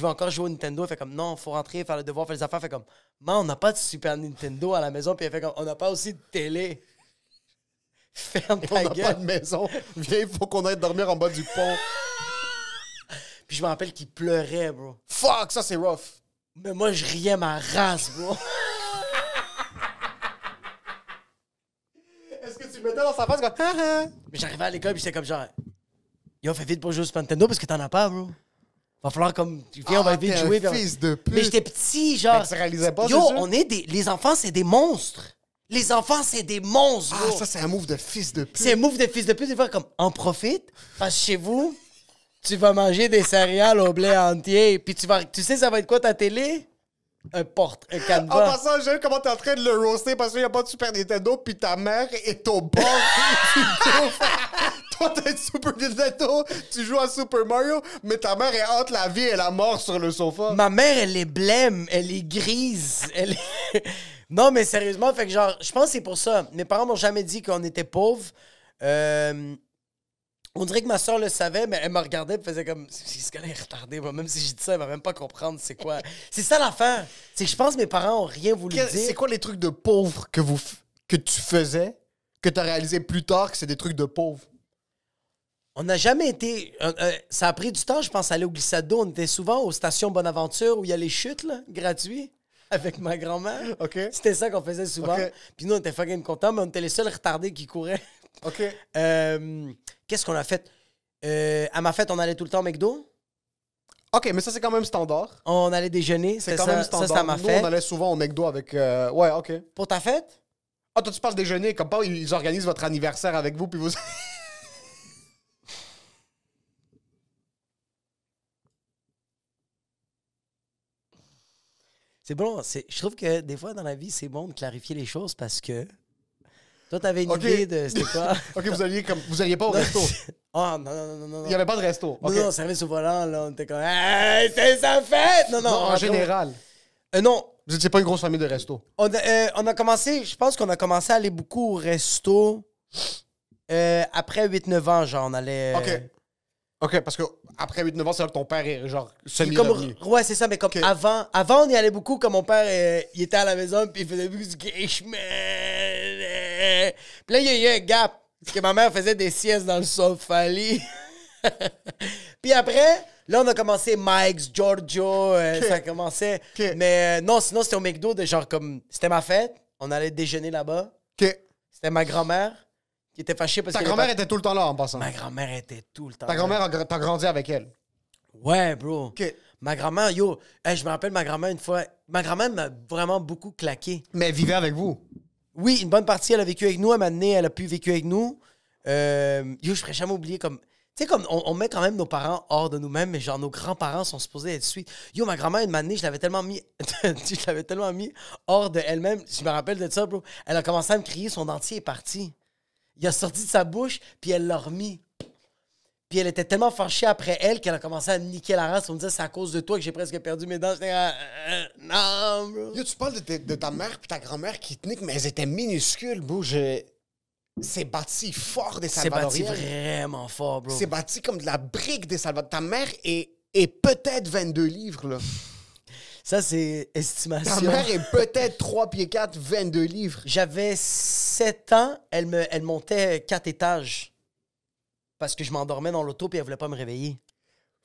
encore jouer au Nintendo. Il fait comme, non, faut rentrer, faire le devoir, faire les affaires. Il fait comme, man, on n'a pas de Super Nintendo à la maison. Puis il fait comme, on n'a pas aussi de télé. Ferme On ta n'a pas gueule. de maison. Viens, il faut qu'on aille dormir en bas du pont. Puis je me rappelle qu'il pleurait, bro. Fuck, ça, c'est rough. Mais moi, je riais ma race, bro. Est-ce que tu le mettais dans sa face comme, ah, ah. Mais j'arrivais à l'école, puis j'étais comme genre, yo, fais vite pour jouer au Super Nintendo parce que t'en as pas, bro. Va falloir comme, viens, on va vite t'es jouer. un puis fils de pute. Mais j'étais petit, genre. Mais tu réalisais pas, Yo, c'est sûr? les enfants, c'est des monstres. Les enfants, c'est des monstres, Ah, bro. ça, c'est un move de fils de pute. C'est un move de fils de pute. Des fois, comme, en profite, parce que chez vous, tu vas manger des céréales au blé entier, puis tu sais, ça va être quoi ta télé? Un En canevas. passant, j'aime comment t'es en train de le roaster parce qu'il n'y a pas de Super Nintendo, puis ta mère est au bord du dos. Toi, t'as une Super Nintendo, tu joues à Super Mario, mais ta mère est entre la vie et la mort sur le sofa. Ma mère, elle est blême, elle est grise, elle est... Non, mais sérieusement, fait que genre, je pense que c'est pour ça. Mes parents m'ont jamais dit qu'on était pauvres. On dirait que ma soeur le savait, mais elle me regardait et faisait comme... Ce gars-là est retardé, moi. Même si j'ai dit ça, elle va même pas comprendre c'est quoi. C'est ça l'affaire. C'est que je pense que mes parents ont rien voulu dire. C'est quoi les trucs de pauvres que tu faisais, que t'as réalisé plus tard que c'est des trucs de pauvres? On n'a jamais été... ça a pris du temps, je pense, à aller au glissade d'eau. On était souvent aux stations Bonaventure où il y a les chutes, là, gratuits, avec ma grand-mère. OK. C'était ça qu'on faisait souvent. OK. Puis nous, on était fucking contents, mais on était les seuls retardés qui couraient. OK. Qu'est-ce qu'on a fait? À ma fête, on allait tout le temps au McDo. OK, mais ça, c'est quand même standard. On allait déjeuner. C'est C'était quand ça, même standard. ça, c'était à ma Nous, fête. on allait souvent au McDo avec... Ouais, OK. Pour ta fête? Ah, toi, tu parles déjeuner, comme pas ils organisent votre anniversaire avec vous, puis vous... C'est bon. Je trouve que des fois, dans la vie, c'est bon de clarifier les choses parce que... Toi, t'avais une OK. idée de... C'était quoi? OK, vous alliez pas au resto. Oh, non. Il y avait pas de resto. OK. Non, service au volant, là, on était comme... Hey, c'est sa fête! Non, Non, en général. Non, Vous n'étiez pas une grosse famille de resto. on a commencé... Je pense qu'on a commencé à aller beaucoup au resto après 8-9 ans, genre, on allait... OK. OK, parce que après 8-9 ans, c'est là que ton père est genre Puis semi-revenu. ouais, c'est ça, mais comme Ok. avant, on y allait beaucoup, comme mon père, il était à la maison, puis il faisait beaucoup du chemin. Puis là, il y a eu un gap, parce que ma mère faisait des siestes dans le sofa-lit. Puis après, là, on a commencé Mike's, Giorgio, ça commençait. Ok. Mais non, sinon, c'était au McDo, de genre comme, c'était ma fête, on allait déjeuner là-bas. OK. C'était ma grand-mère qui était fâchée parce Ta que... grand-mère était tout le temps là, en passant. Ma grand-mère était tout le temps Ta là. grand-mère, t'as grandi avec elle. Ouais, bro. OK. Ma grand-mère, yo, hey, je me rappelle ma grand-mère une fois. Ma grand-mère m'a vraiment beaucoup claqué. Mais elle vivait avec vous. Oui, une bonne partie, elle a vécu avec nous. Elle m'a donné, elle a pu vécu avec nous. Yo, je pourrais jamais oublier comme. Tu sais, comme on met quand même nos parents hors de nous-mêmes, mais genre nos grands-parents sont supposés être suite. Yo, ma grand-mère, une année, je l'avais tellement mis. Je l'avais tellement mis hors de elle-même. Je me rappelle de ça, bro. Elle a commencé à me crier, son dentier est parti. Il a sorti de sa bouche, puis elle l'a remis. Puis elle était tellement fâchée après elle qu'elle a commencé à me niquer la race. On me disait, c'est à cause de toi que j'ai presque perdu mes dents. J'étais non, bro. Yo, tu parles de ta mère et ta grand-mère qui te niquent, mais elles étaient minuscules, bro. C'est bâti fort des C'est bâti Salvadoriennes. vraiment fort, bro. C'est bâti comme de la brique des Salvadoriennes. Ta mère est peut-être 22 livres, là. Ça, c'est Ta estimation. mère est peut-être 3 pieds 4, 22 livres. J'avais 7 ans, elle montait 4 étages. Parce que je m'endormais dans l'auto puis elle voulait pas me réveiller.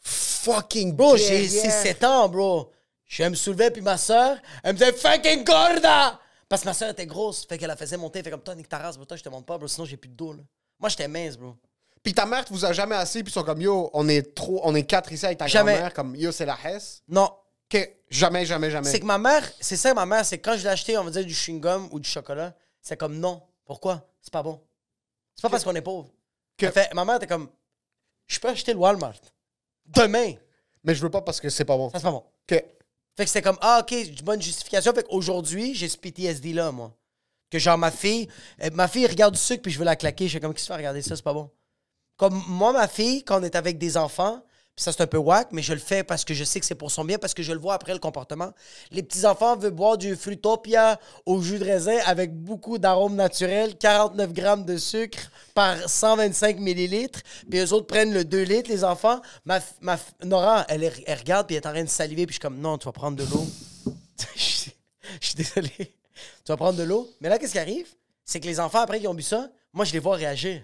Fucking Bro, j'ai guerrière. 6-7 ans, bro. Je me soulevais puis ma soeur, elle me disait fucking gorda! Parce que ma soeur était grosse. Fait qu'elle la faisait monter. Fait comme toi, nique ta race, bro. Toi, je te monte pas, bro. Sinon, j'ai plus de dos, là. Moi, j'étais mince, bro. Puis ta mère vous a jamais assis, puis ils sont comme, yo, on est 4 ici avec ta Jamais. grand-mère, comme, yo, c'est la Hesse. Non. OK, jamais. C'est que ma mère, c'est ça, ma mère, c'est que quand je l'ai acheté, on va dire du chewing-gum ou du chocolat, c'est comme non. Pourquoi? C'est pas bon. C'est pas parce qu'on est pauvre. Elle fait, ma mère était comme, je peux acheter le Walmart. Demain. Mais je veux pas parce que c'est pas bon. Ça, c'est pas bon. OK. Fait que c'était comme, ah, OK, une bonne justification. Fait qu'aujourd'hui, j'ai ce PTSD-là, moi. Que genre, ma fille regarde du sucre puis je veux la claquer. Je suis comme, qu'est-ce que tu fais regarder ça? C'est pas bon. Comme moi, ma fille, quand on est avec des enfants, puis ça, c'est un peu whack, mais je le fais parce que je sais que c'est pour son bien, parce que je le vois après le comportement. Les petits-enfants veulent boire du Fruitopia au jus de raisin avec beaucoup d'arômes naturels, 49 grammes de sucre par 125 millilitres. Puis eux autres prennent le 2 litres, les enfants. Nora, elle regarde, puis elle est en train de saliver, puis je suis comme, non, tu vas prendre de l'eau. Je suis désolé. Tu vas prendre de l'eau. Mais là, qu'est-ce qui arrive? C'est que les enfants, après qu'ils ont bu ça, moi, je les vois réagir.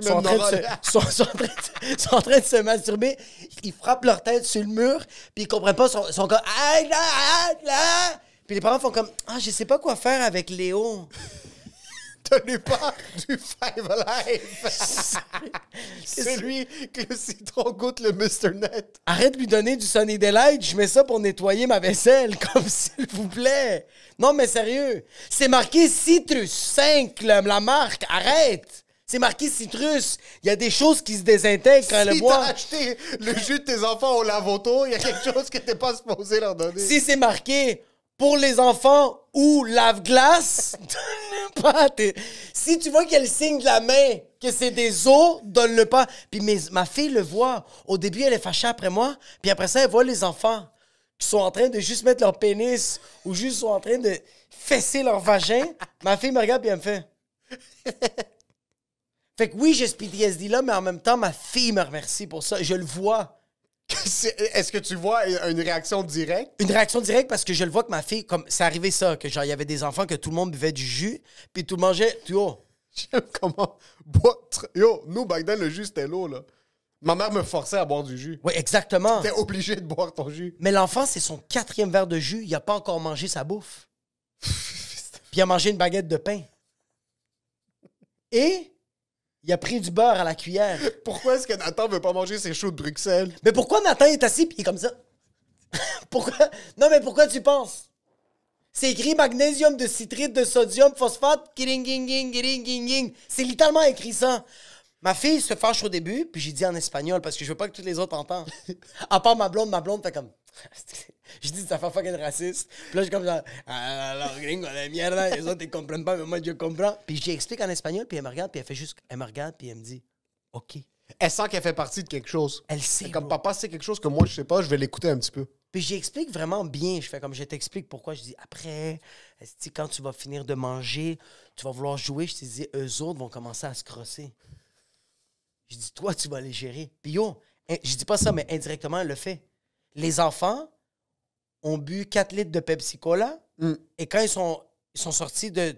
Ils sont en train de se masturber. Ils frappent leur tête sur le mur, puis ils comprennent pas. Ils sont comme... Ah, là, ah, là. Puis les parents font comme... Ah, je sais pas quoi faire avec Léo. te l'ai pas du Five Alive. Celui que le citron goûte le Mr. Net. Arrête de lui donner du Sunny Delight, je mets ça pour nettoyer ma vaisselle, comme s'il vous plaît. Non, mais sérieux, c'est marqué Citrus 5, la marque, arrête. C'est marqué citrus. Il y a des choses qui se désintègrent quand elle le Si boit. t'as acheté le jus de tes enfants au lave-auto, il y a quelque chose que t'es pas supposé leur donner. Si c'est marqué pour les enfants ou lave-glace, donne-le pas. Si tu vois qu'il y a le signe de la main, que c'est des os, donne-le pas. Puis ma fille le voit. Au début, elle est fâchée après moi. Puis après ça, elle voit les enfants qui sont en train de juste mettre leur pénis ou juste sont en train de fesser leur vagin. Ma fille me regarde puis elle me fait... Fait que oui, j'ai ce PTSD-là, mais en même temps, ma fille me remercie pour ça. Je le vois. Est-ce que tu vois une réaction directe? Une réaction directe parce que je le vois que ma fille, comme c'est arrivé ça, que genre, il y avait des enfants que tout le monde buvait du jus, puis tout le monde mangeait, yo. J'aime comment boire. Yo, nous, back then, le jus, c'était l'eau, là. Ma mère me forçait à boire du jus. Oui, exactement. T'es obligé de boire ton jus. Mais l'enfant, c'est son 4e verre de jus, il a pas encore mangé sa bouffe. Puis il a mangé une baguette de pain. Et il a pris du beurre à la cuillère. Pourquoi est-ce que Nathan veut pas manger ses choux de Bruxelles? Mais pourquoi Nathan est assis puis il est comme ça? Pourquoi? Non, mais pourquoi tu penses? C'est écrit magnésium de citrite de sodium, phosphate, kiring. C'est littéralement écrit ça. Ma fille se fâche au début, puis j'ai dit en espagnol parce que je veux pas que tous les autres entendent. À part ma blonde fait comme... Je dis, ça fait fucking raciste. Puis là, je suis comme ça, los gringos de mierda, les autres, ils comprennent pas, mais moi, je comprends. Puis j'explique en espagnol, puis elle me regarde, puis elle me regarde, puis elle me dit, OK. Elle sent qu'elle fait partie de quelque chose. Elle sait. Comme papa, c'est quelque chose que moi, je sais pas, je vais l'écouter un petit peu. Puis j'explique vraiment bien. Je fais comme, je t'explique pourquoi. Je dis, après, quand tu vas finir de manger, tu vas vouloir jouer. Je te dis, eux autres vont commencer à se crosser. Je dis, toi, tu vas les gérer. Puis yo, je dis pas ça, mais indirectement, elle le fait. Les enfants ont bu 4 litres de Pepsi Cola et quand ils sont sortis de...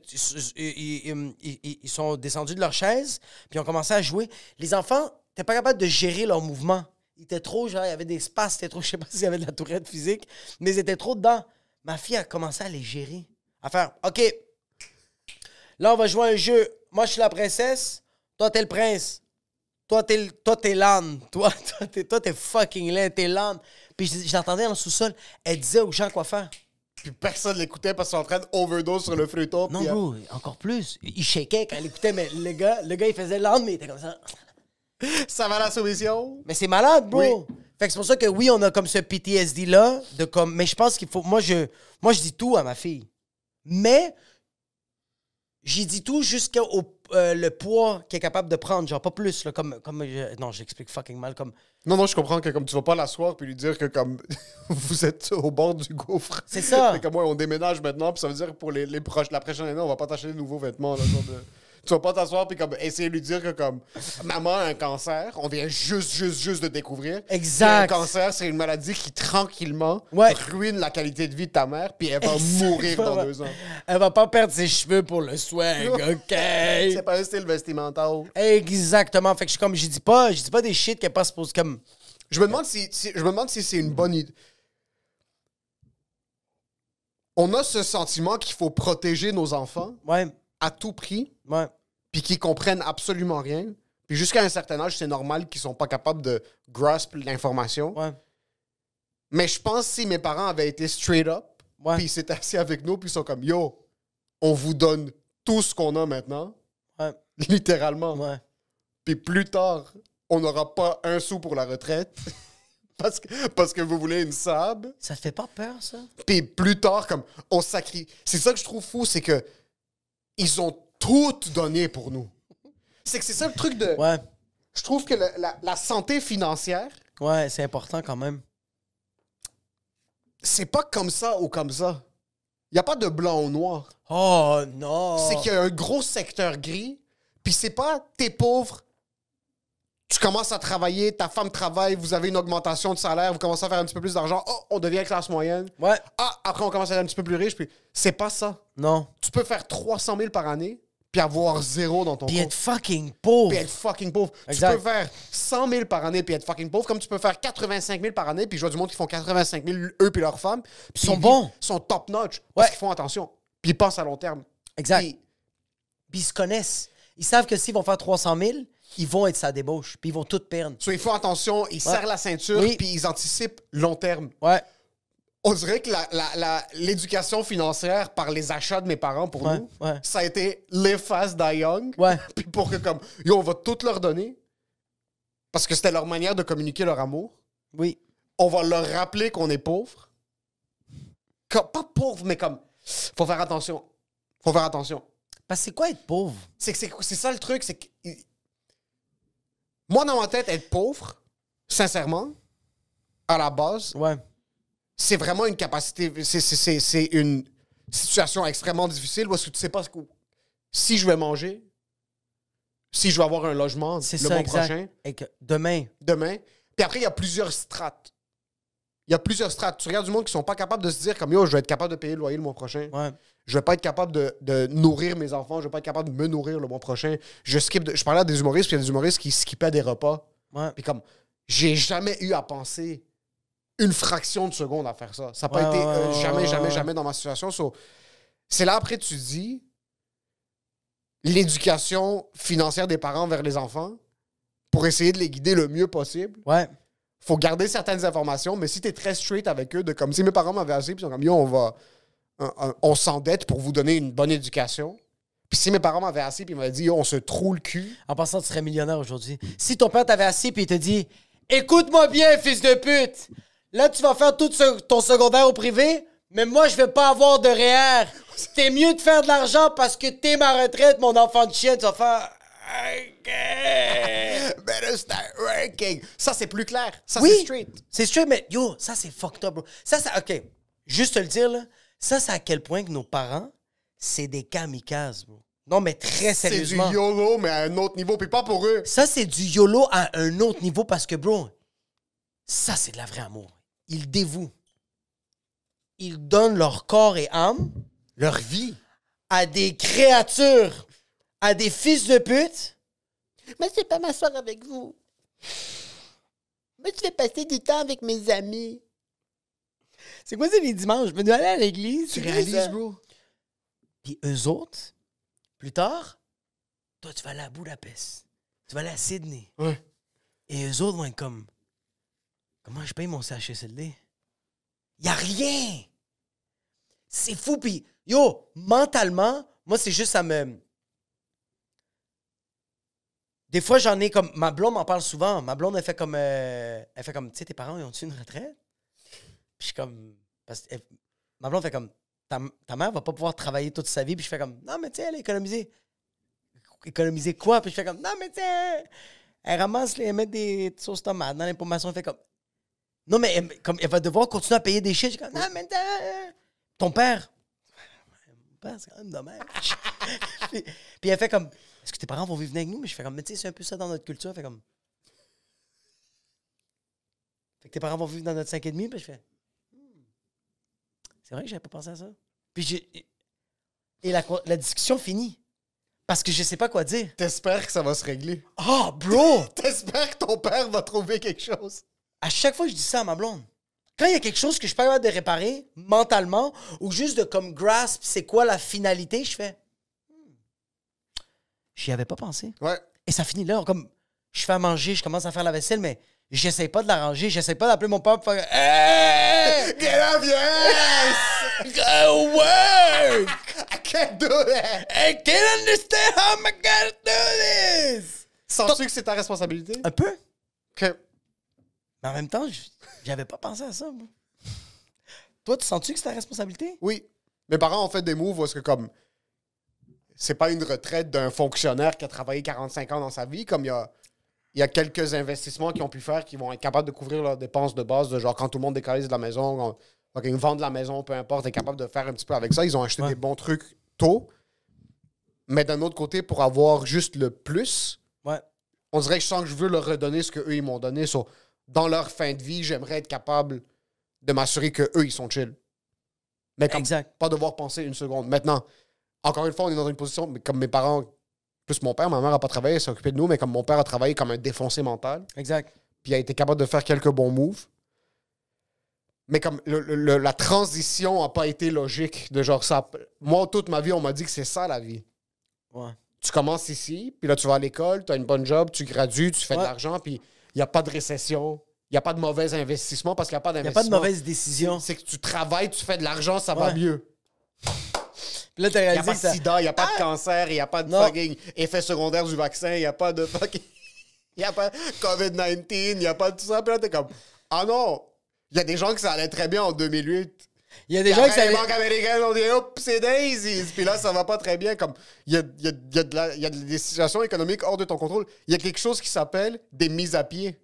Ils sont descendus de leur chaise puis ils ont commencé à jouer. Les enfants n'étaient pas capables de gérer leurs mouvements. Ils étaient trop, genre, il y avait des espaces, c'était trop, je sais pas s'il y avait de la tourette physique, mais ils étaient trop dedans. Ma fille a commencé à les gérer. À faire, OK, là, on va jouer à un jeu. Moi, je suis la princesse, toi, t'es le prince. Toi, t'es l'âne. Toi, t'es fucking laid, t'es l'âne. Puis je l'entendais dans le sous-sol. Elle disait aux gens quoi faire. Puis personne l'écoutait parce qu'ils sont en train d'overdose sur le fruiteau. Non, puis, bro, encore plus. Il shakeait quand elle écoutait, mais le gars, il faisait l'âne, mais il était comme ça. Ça va la soumission? Mais c'est malade, bro. Oui. Fait que c'est pour ça que oui, on a comme ce PTSD-là. Mais je pense qu'il faut... Moi, je dis tout à ma fille. Mais j'ai dit tout jusqu'au le poids qu'elle est capable de prendre. Genre, pas plus. Là, non, j'explique fucking mal. Comme... Non, je comprends que comme tu vas pas l'asseoir puis lui dire que comme vous êtes au bord du gouffre. C'est ça. Fait que moi, on déménage maintenant, puis ça veut dire que pour la prochaine année, on va pas t'acheter de nouveaux vêtements. Là, genre tu vas pas t'asseoir puis comme essayer de lui dire que comme maman a un cancer, on vient juste de découvrir. Exact. Puis un cancer, c'est une maladie qui tranquillement Ouais. ruine la qualité de vie de ta mère, puis elle va mourir dans 2 ans. Elle va pas perdre ses cheveux pour le swag, OK? C'est pas un style vestimentaire. Exactement. Fait que je dis pas des shit qu'elle pas supposée comme... Je me demande si c'est une bonne idée. On a ce sentiment qu'il faut protéger nos enfants Ouais, à tout prix, ouais. puis qu'ils comprennent absolument rien. Puis jusqu'à un certain âge, c'est normal qu'ils sont pas capables de grasp l'information. Ouais. Mais je pense que si mes parents avaient été straight up, Ouais. puis ils s'étaient assis avec nous, puis ils sont comme, yo, on vous donne tout ce qu'on a maintenant, Ouais. littéralement. Ouais. Puis plus tard, on n'aura pas un sou pour la retraite. Parce que vous voulez une Saab. Ça te fait pas peur, ça? Puis plus tard, comme on sacrifie. C'est ça que je trouve fou, c'est que ils ont tout donné pour nous. C'est que c'est ça le truc de. Ouais. Je trouve que la santé financière, Ouais, c'est important quand même. c'est pas comme ça ou comme ça. Il n'y a pas de blanc ou noir. Oh, non! C'est qu'il y a un gros secteur gris, puis c'est pas t'es pauvre, tu commences à travailler, ta femme travaille, vous avez une augmentation de salaire, vous commencez à faire un petit peu plus d'argent, oh, on devient classe moyenne. Ouais. Ah, après on commence à être un petit peu plus riche, puis c'est pas ça. Non. Tu peux faire 300 000 par année, puis avoir 0 dans ton Puis compte. être fucking pauvre. Puis être fucking pauvre. Exact. Tu peux faire 100 000 par année puis être fucking pauvre, comme tu peux faire 85 000 par année, puis je vois du monde qui font 85 000, eux puis leurs femmes. Puis Ils sont bons. Ils sont top-notch, parce Ouais. qu'ils font attention. Puis ils pensent à long terme. Exact. Puis Puis ils se connaissent. Ils savent que s'ils vont faire 300 000, ils vont être sa débauche. Puis ils vont tout perdre. So, ils font attention, ils serrent la ceinture, puis ils anticipent long terme. Ouais. On dirait que l'éducation financière par les achats de mes parents, pour nous, ça a été live fast, die young. Ouais. Puis pour que, comme, yo, on va tout leur donner. Parce que c'était leur manière de communiquer leur amour. Oui. On va leur rappeler qu'on est pauvre. Pas pauvre, mais comme, faut faire attention. Faut faire attention. Parce que c'est quoi être pauvre? C'est ça le truc, c'est que... Moi, dans ma tête, être pauvre, sincèrement, à la base... Ouais. C'est vraiment une capacité, c'est une situation extrêmement difficile parce que tu sais pas si je vais manger, si je vais avoir un logement le mois prochain. Et que demain. Puis après, il y a plusieurs strates. Tu regardes du monde qui sont pas capables de se dire comme yo, je vais être capable de payer le loyer le mois prochain. Ouais. Je vais pas être capable de nourrir mes enfants. Je vais pas être capable de me nourrir le mois prochain. Je parlais à des humoristes, puis il y a des humoristes qui skippaient des repas. Ouais. Puis comme, j'ai jamais eu à penser une fraction de seconde à faire ça. Ça n'a pas été jamais dans ma situation. So, c'est là, après, tu dis l'éducation financière des parents vers les enfants pour essayer de les guider le mieux possible. Ouais. Faut garder certaines informations, mais si tu es très straight avec eux, de comme si mes parents m'avaient assez, puis ils sont comme, yo, on s'endette pour vous donner une bonne éducation. Puis si mes parents m'avaient assez, puis ils m'avaient dit, yo, on se troue le cul. En passant, tu serais millionnaire aujourd'hui. Si ton père t'avait assis, puis il te dit, écoute-moi bien, fils de pute. Là, tu vas faire tout ton secondaire au privé, mais moi, je vais pas avoir de REER. T'es mieux de faire de l'argent parce que t'es ma retraite, mon enfant de chien. Tu vas faire... Better start working. Ça, c'est plus clair. Ça, oui, c'est straight. C'est straight, mais yo, ça, c'est fucked up, bro. Ça, OK. Juste te le dire, là. Ça, c'est à quel point que nos parents, c'est des kamikazes, bro. Non, mais très sérieusement. C'est du YOLO, mais à un autre niveau, puis pas pour eux. Ça, c'est du YOLO à un autre niveau parce que, bro, ça, c'est de la vraie amour. Ils dévouent. Ils donnent leur corps et âme, leur vie, à des créatures, à des fils de pute. Moi, je vais pas m'asseoir avec vous. Moi, je vais passer du temps avec mes amis. C'est quoi, c'est les dimanches? Je vais aller à l'église. Tu réalises, bro? Puis eux autres, plus tard, toi, tu vas aller à Budapest. Tu vas aller à Sydney. Ouais. Et eux autres vont être comme... Comment je paye mon CHSLD? Y a rien! C'est fou, puis yo, mentalement, moi, c'est juste ça me... Des fois, j'en ai comme... Ma blonde m'en parle souvent. Ma blonde, elle fait comme, tu sais, tes parents, ils ont-tu une retraite? Puis je suis comme... Ma blonde fait comme, ta mère va pas pouvoir travailler toute sa vie. Puis je fais comme, non, mais tu sais, elle a économisé. Économiser quoi? Puis je fais comme, non, mais tu sais, elle ramasse, elle met des sauces tomates dans l'information. Elle fait comme... Non, mais elle va devoir continuer à payer des shit. Je suis comme, non, mais ton père. Mon père, c'est quand même dommage. puis elle fait comme, est-ce que tes parents vont vivre avec nous? Mais je fais comme, mais tu sais, c'est un peu ça dans notre culture. Elle fait comme, fait que tes parents vont vivre dans notre 5,5. Puis je fais, c'est vrai que j'avais pas pensé à ça. Puis et la discussion finit. Parce que je sais pas quoi dire. T'espères que ça va se régler. Oh, bro! T'espères que ton père va trouver quelque chose. À chaque fois que je dis ça à ma blonde, quand il y a quelque chose que je suis pas capable de réparer mentalement ou juste de comme grasp c'est quoi la finalité, je fais j'y avais pas pensé. Ouais. Et ça finit là, comme je fais à manger, je commence à faire la vaisselle, mais j'essaie pas de l'arranger, j'essaie pas d'appeler mon père pour faire hey! Get up, yes! Go work! I can't do that! I can't understand how I'm gonna do this! Sens-tu que c'est ta responsabilité? Un peu. Que... Mais en même temps, j'avais pas pensé à ça, moi. Toi, tu sens-tu que c'est ta responsabilité? Oui. Mes parents ont fait des moves parce que comme c'est pas une retraite d'un fonctionnaire qui a travaillé 45 ans dans sa vie, comme il y a quelques investissements qu'ils ont pu faire qui vont être capables de couvrir leurs dépenses de base, de genre quand tout le monde décalise de la maison, quand ils vendent la maison, peu importe, est capable de faire un petit peu avec ça. Ils ont acheté des bons trucs tôt. Mais d'un autre côté, pour avoir juste le plus, on dirait que je sens que je veux leur redonner ce qu'eux, ils m'ont donné. Dans leur fin de vie, j'aimerais être capable de m'assurer qu'eux, ils sont chill. Mais comme pas devoir penser une seconde. Maintenant, encore une fois, on est dans une position, comme mes parents, plus mon père, ma mère n'a pas travaillé, elle s'est occupée de nous, mais comme mon père a travaillé comme un défoncé mental. Exact. Puis il a été capable de faire quelques bons moves. Mais comme la transition n'a pas été logique. De genre ça. Moi, toute ma vie, on m'a dit que c'est ça la vie. Ouais. Tu commences ici, puis là, tu vas à l'école, tu as une bonne job, tu gradues, tu fais de l'argent, puis il n'y a pas de récession, il n'y a pas de mauvais investissement parce qu'il n'y a pas Il n'y a d'investissement. pas de mauvaise décision. C'est que tu travailles, tu fais de l'argent, ça va mieux. Puis là, t'as Il n'y a réalisé pas que de ça... sida, il n'y a pas de cancer, il n'y a pas de Non. fucking effet secondaire du vaccin, il n'y a pas de fucking... Il n'y a pas de COVID-19, il n'y a pas de tout ça. Puis là, t'es comme, ah non, il y a des gens que ça allait très bien en 2008. Il y a des gens qui Après, les savaient... banques américaines ont dit, hop, c'est daisies. Puis là, ça va pas très bien. Comme, il y a des situations économiques hors de ton contrôle. Il y a quelque chose qui s'appelle des mises à pied.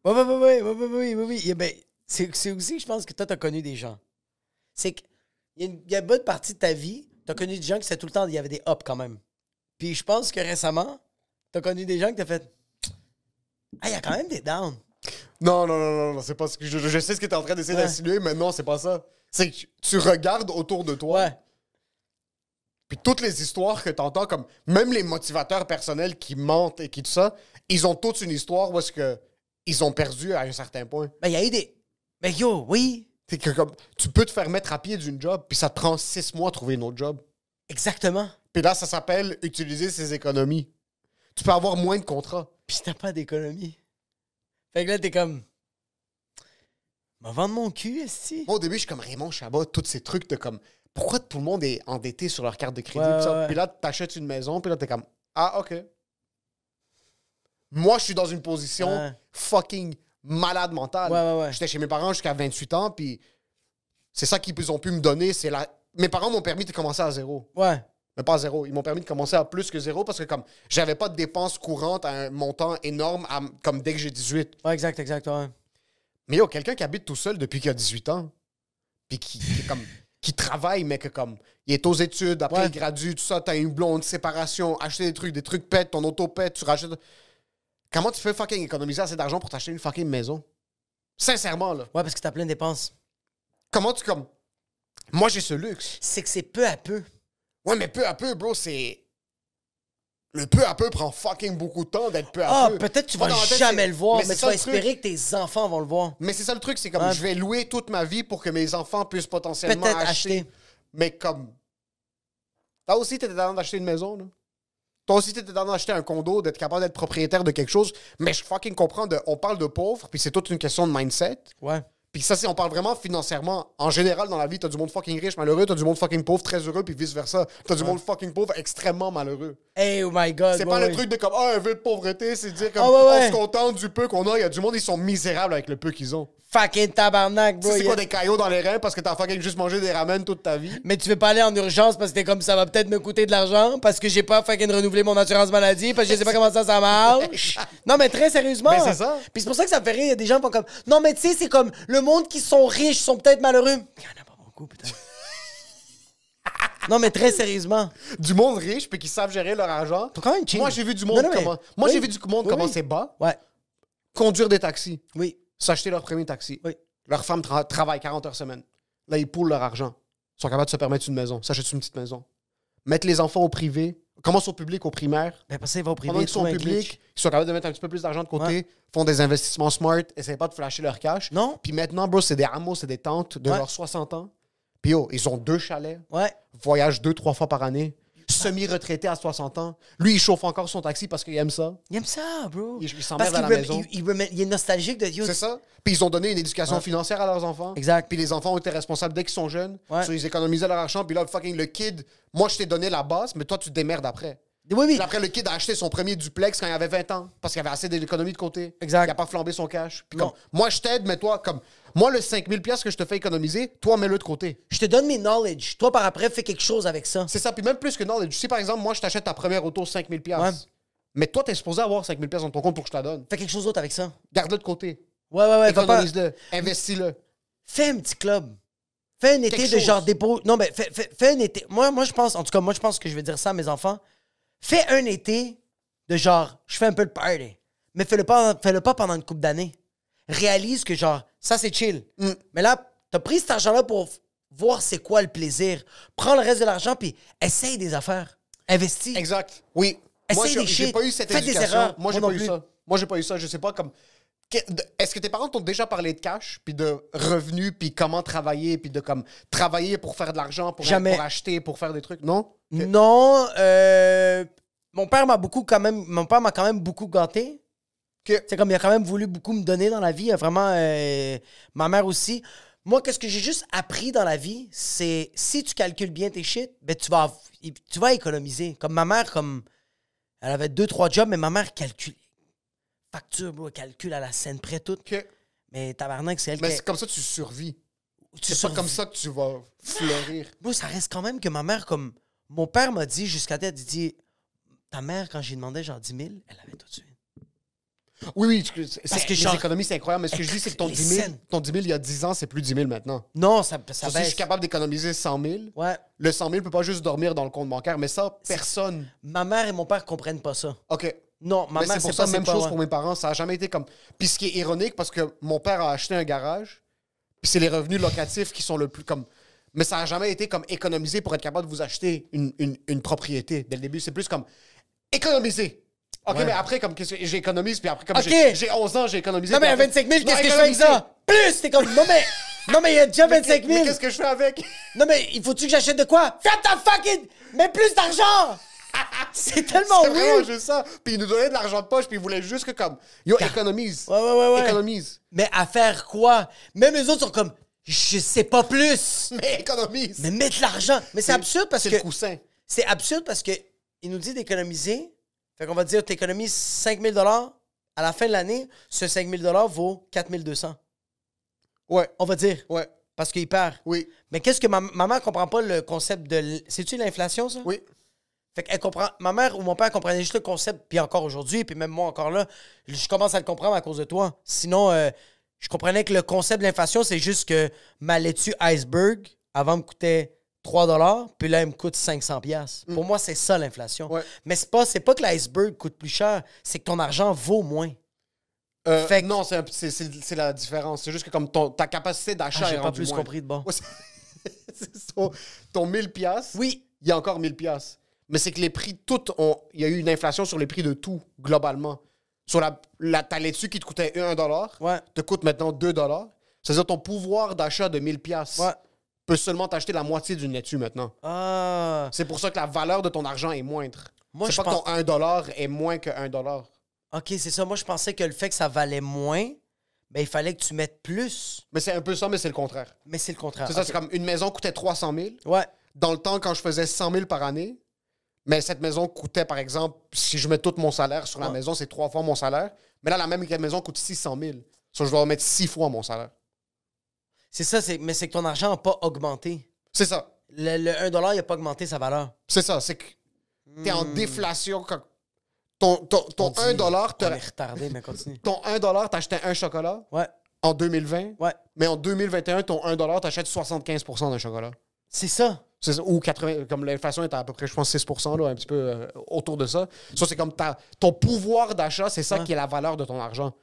Oui. Ben, c'est aussi, je pense, que toi, t'as connu des gens. C'est qu'il y a une bonne partie de ta vie, t'as connu des gens qui c'était tout le temps, il y avait des ups quand même. Puis je pense que récemment, t'as connu des gens que t'as fait... Ah, il y a quand même des downs. Non, c'est pas ce que je sais ce que tu es en train d'essayer d'insinuer, mais non, c'est pas ça. C'est que tu regardes autour de toi. Ouais. Puis toutes les histoires que tu entends, comme même les motivateurs personnels qui mentent et qui tout ça, ils ont tous une histoire où est-ce que ils ont perdu à un certain point. Ben, il y a eu des... Mais yo, oui. C'est que comme tu peux te faire mettre à pied d'une job, puis ça te prend 6 mois à trouver une autre job. Exactement. Puis là, ça s'appelle utiliser ses économies. Tu peux avoir moins de contrats. Puis t'as pas d'économie. Fait que là, t'es comme... M'en vendre mon cul, esti. Moi, au début, je suis comme Raymond Chabot, tous ces trucs de comme... Pourquoi tout le monde est endetté sur leur carte de crédit? Ouais, Puis, ça? ouais. Puis là, t'achètes une maison, puis là, t'es comme... Ah, OK. Moi, je suis dans une position Ouais. fucking malade mentale. Ouais. J'étais chez mes parents jusqu'à 28 ans, puis c'est ça qu'ils ont pu me donner. C'est la... Mes parents m'ont permis de commencer à zéro. Ouais. Mais pas à zéro. Ils m'ont permis de commencer à plus que zéro parce que comme j'avais pas de dépenses courantes à un montant énorme comme dès que j'ai 18. Ouais, exact, ouais. Mais yo, quelqu'un qui habite tout seul depuis qu'il a 18 ans, puis qui travaille, mais que comme il est aux études, après Ouais. il gradue, tout ça, t'as une blonde, séparation, acheter des trucs pètent, ton auto pète, tu rachètes. Comment tu fais fucking économiser assez d'argent pour t'acheter une fucking maison? Sincèrement, là. Ouais, parce que t'as plein de dépenses. Comment tu comme. Moi, j'ai ce luxe. C'est que c'est peu à peu. Ouais, mais peu à peu, bro, c'est. Le peu à peu prend fucking beaucoup de temps d'être peu à peu. Peut-être tu Moi, vas dans ma tête, jamais c'est- le voir, mais c'est tu ça vas le truc. espérer que tes enfants vont le voir. Mais c'est ça le truc, c'est comme Ouais. je vais louer toute ma vie pour que mes enfants puissent potentiellement Peut-être acheter. acheter. Mais comme. Toi aussi, t'étais dans d'acheter une maison, là. Toi aussi, t'étais dans d'acheter un condo, d'être capable d'être propriétaire de quelque chose. Mais je fucking comprends, on parle de pauvres, puis c'est toute une question de mindset. Ouais. Puis ça, on parle vraiment financièrement. En général, dans la vie, t'as du monde fucking riche, malheureux, t'as du monde fucking pauvre, très heureux, puis vice-versa. T'as du monde fucking pauvre, extrêmement malheureux. Hey, oh my God. C'est ouais, pas le ouais. truc de comme, un vœu de pauvreté, c'est de dire comme, Ah, ouais, ouais. on se contente du peu qu'on a. Il y a du monde, ils sont misérables avec le peu qu'ils ont. Fucking tabarnak, Tu bro. sais, c'est quoi des caillots dans les reins parce que t'as fucking juste mangé des ramen toute ta vie? Mais tu veux pas aller en urgence parce que t'es comme ça va peut-être me coûter de l'argent parce que j'ai pas fucking renouvelé mon assurance maladie parce que je sais pas comment ça marche. Non, mais très sérieusement. Mais c'est ça. Puis c'est pour ça que ça me fait rire. Il y a des gens qui font comme non, mais tu sais, c'est comme le monde qui sont riches sont peut-être malheureux. Il y en a pas beaucoup, peut-être. Non, mais très sérieusement. Du monde riche puis qui savent gérer leur argent. Faut quand même chill. Moi, j'ai vu du monde Non, non, mais- comment. Moi, oui. j'ai vu du monde Oui, comment oui. c'est bas. Ouais. Conduire des taxis. Oui. S'acheter leur premier taxi. Oui. Leur femme travaille 40 heures semaine. Là, ils poulent leur argent. Ils sont capables de se permettre une maison. S'achètent une petite maison. Mettre les enfants au privé. Commencent au public, au primaire. Ben, après ça, ils vont au privé. Pendant qu'ils sont au trouver un public, glitch. ils sont capables de mettre un petit peu plus d'argent de côté, Ouais. font des investissements smart, essayent pas de flasher leur cash. Non. Puis maintenant, bro, c'est des hameaux, c'est des tentes de Ouais. genre 60 ans. Puis yo, ils ont 2 chalets, Ouais. voyagent 2-3 fois par année, semi-retraités à 60 ans. Lui, il chauffe encore son taxi parce qu'il aime ça. Il aime ça, bro. Il s'emmerde Parce à qu'il la maison. il est nostalgique de Dieu. C'est ça. Puis ils ont donné une éducation Ouais. financière à leurs enfants. Exact. Puis les enfants ont été responsables dès qu'ils sont jeunes. Ouais. So, ils économisaient leur argent. Puis là, fucking le kid, moi, je t'ai donné la base, mais toi, tu te démerdes après. Oui, oui. Puis après, le kid a acheté son premier duplex quand il avait 20 ans parce qu'il avait assez d'économie de côté. Exact. Il n'a pas flambé son cash. Puis Non. comme, moi, je t'aide, mais toi, comme, moi, le 5000 pièces que je te fais économiser, toi, mets-le de côté. Je te donne mes knowledge. Toi, par après, fais quelque chose avec ça. C'est ça. Puis même plus que knowledge. Si, par exemple, moi, je t'achète ta première auto 5000 pièces, Ouais. mais toi, t'es supposé avoir 5000 pièces dans ton compte pour que je te la donne. Fais quelque chose d'autre avec ça. Garde-le de côté. Ouais. Va pas... Économise-le. Investis-le. Fais un petit club. Fais un été Quelque de chose. genre dépôt. Non, mais fais un été. Moi, je pense, en tout cas, moi, je pense que je vais dire ça à mes enfants. Fais un été de genre, je fais un peu de party. Mais fais-le pas pendant une couple d'années. Réalise que genre, ça c'est chill. Mais là, t'as pris cet argent-là pour voir c'est quoi le plaisir. Prends le reste de l'argent puis essaye des affaires. Investis. Exact. Oui. Moi, Essaye des j'ai shit. pas eu cette Faites des éducation. erreurs. Moi, j'ai Moi pas non eu plus. ça. Moi, j'ai pas eu ça. Je sais pas comme. Est-ce que tes parents t'ont déjà parlé de cash, puis de revenus, puis comment travailler, puis de comme travailler pour faire de l'argent, pour Jamais. acheter, pour faire des trucs? Non? Non, mon père m'a quand même beaucoup gâté. Ok. C'est comme il a quand même voulu beaucoup me donner dans la vie. Vraiment, ma mère aussi. Moi, qu'est-ce que j'ai juste appris dans la vie, c'est si tu calcules bien tes shit, ben tu vas économiser. Comme ma mère, elle avait 2-3 jobs, mais ma mère calcule. Facture, bro, elle calcule à la scène près tout. OK. Mais tabarnak, c'est elle Mais qui... c'est comme ça que tu survis. Tu C'est pas comme ça que tu vas fleurir. Moi, ça reste quand même que ma mère, comme... Mon père m'a dit jusqu'à tête, il dit... Ta mère, quand j'ai demandé genre 10 000, elle avait tout de suite. Oui, Parce que les genre- économies, c'est incroyable. Mais ce que je dis, c'est que ton Les 10 000, scènes. il y a 10 ans, c'est plus 10 000 maintenant. Non, ça Si je baisse. suis capable d'économiser 100 000, Ouais. le 100 000 peut pas juste dormir dans le compte bancaire. Mais ça, personne. Ma mère et mon père comprennent pas ça. OK. Non, ma Mais mère, c'est pour c'est ça, pas même c'est pas, chose ouais. pour mes parents. Ça a jamais été comme... Puis ce qui est ironique, parce que mon père a acheté un garage, puis c'est les revenus locatifs qui sont le plus comme... Mais ça a jamais été comme économiser pour être capable de vous acheter une propriété. Dès le début, c'est plus comme économiser. OK, Ouais. mais après, comme qu'est-ce que j'économise, puis après, comme OK. j'ai 11 ans, j'ai économisé. Non, mais à puis après- 25 000, Non, qu'est-ce que je fais avec économiser. ça? Plus! T'es comme... Non, mais il y a déjà 25 Mais 000. qu'est-ce que je fais avec? Non, mais il faut-tu que j'achète de quoi? Fais ta fucking... Mets plus d'argent! C'est tellement C'est vraiment weird! juste ça. Puis il nous donnait de l'argent de poche, puis il voulait juste que comme... Yo, économise. Ouais. Économise. Mais à faire quoi? Même les autres sont comme... Je sais pas plus! Mais économise. Mais mettre l'argent! Mais c'est absurde parce C'est que... le coussin. C'est absurde parce que il nous dit d'économiser. Fait qu'on va dire, tu économises 5 000 $. À la fin de l'année, ce 5 000 $ vaut 4 200. Ouais, On va dire. ouais, Parce qu'il perd. oui, Mais qu'est-ce que ma mère comprend pas le concept de... C'est-tu l'inflation, ça? oui. Fait qu'elle comprend... Ma mère ou mon père comprenait juste le concept, puis encore aujourd'hui, puis même moi encore là, je commence à le comprendre à cause de toi. Sinon, je comprenais que le concept de l'inflation, c'est juste que ma laitue iceberg, avant, me coûtait 3 $, puis là, elle me coûte 500 $. Pour moi, c'est ça, l'inflation. Ouais. Mais c'est pas que l'iceberg coûte plus cher, c'est que ton argent vaut moins. Fait que- Non, c'est la différence. C'est juste que comme ta capacité d'achat Ah, est j'ai pas rendue plus moins. compris de bon. Ouais, ton 1000 piastres, Oui. il y a encore 1000 piastres. Mais c'est que les prix, il y a eu une inflation sur les prix de tout, globalement. Sur ta laitue qui te coûtait 1 $, Ouais. te coûte maintenant 2 $. C'est-à-dire ton pouvoir d'achat de 1000 piastres Ouais. peut seulement t'acheter la moitié d'une laitue maintenant. Ah. C'est pour ça que la valeur de ton argent est moindre. Moi, C'est je pas que ton 1 $ est moins que 1 $. OK, c'est ça. Moi, je pensais que le fait que ça valait moins, ben, il fallait que tu mettes plus. Mais c'est un peu ça, mais c'est le contraire. Mais c'est le contraire. C'est ça, OK. c'est comme une maison coûtait 300 000. Ouais. Dans le temps, quand je faisais 100 000 par année, mais cette maison coûtait, par exemple, si je mets tout mon salaire sur la Ouais. maison, c'est 3 fois mon salaire. Mais là, la même maison coûte 600 000. So, je dois mettre 6 fois mon salaire. C'est ça, mais c'est que ton argent n'a pas augmenté. C'est ça. Le 1 $, il n'a pas augmenté sa valeur. C'est ça. C'est que t'es en déflation. Quand ton On 1 dit- $, On est retardé, mais continue. ton 1 $, t'achetais un chocolat Ouais. en 2020. Ouais. Mais en 2021, ton 1 $, t'achètes 75 % d'un chocolat. C'est ça. C'est ça, ou 80, comme l'inflation est à peu près, je pense, 6 % là, un petit peu autour de ça. Ça, c'est comme ton pouvoir d'achat, c'est ça Ouais. qui est la valeur de ton argent.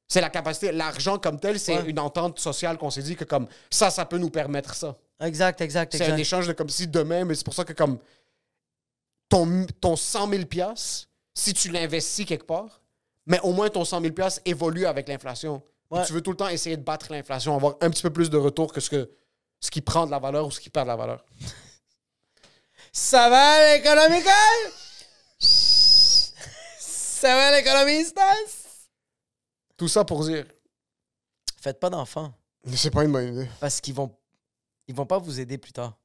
C'est la capacité. L'argent comme tel, c'est Ouais. une entente sociale qu'on s'est dit que comme ça peut nous permettre ça. Exact. C'est un échange de comme si demain, mais c'est pour ça que comme ton 100 000 $, si tu l'investis quelque part, mais au moins ton 100 000 $ évolue avec l'inflation. Puis Ouais. tu veux tout le temps essayer de battre l'inflation, avoir un petit peu plus de retour que ce qui prend de la valeur ou ce qui perd de la valeur. Ça va, l'économique? Ça va, l'économistas? Tout ça pour dire, Faites pas d'enfants. c'est pas une bonne idée. Parce qu'ils vont pas vous aider plus tard.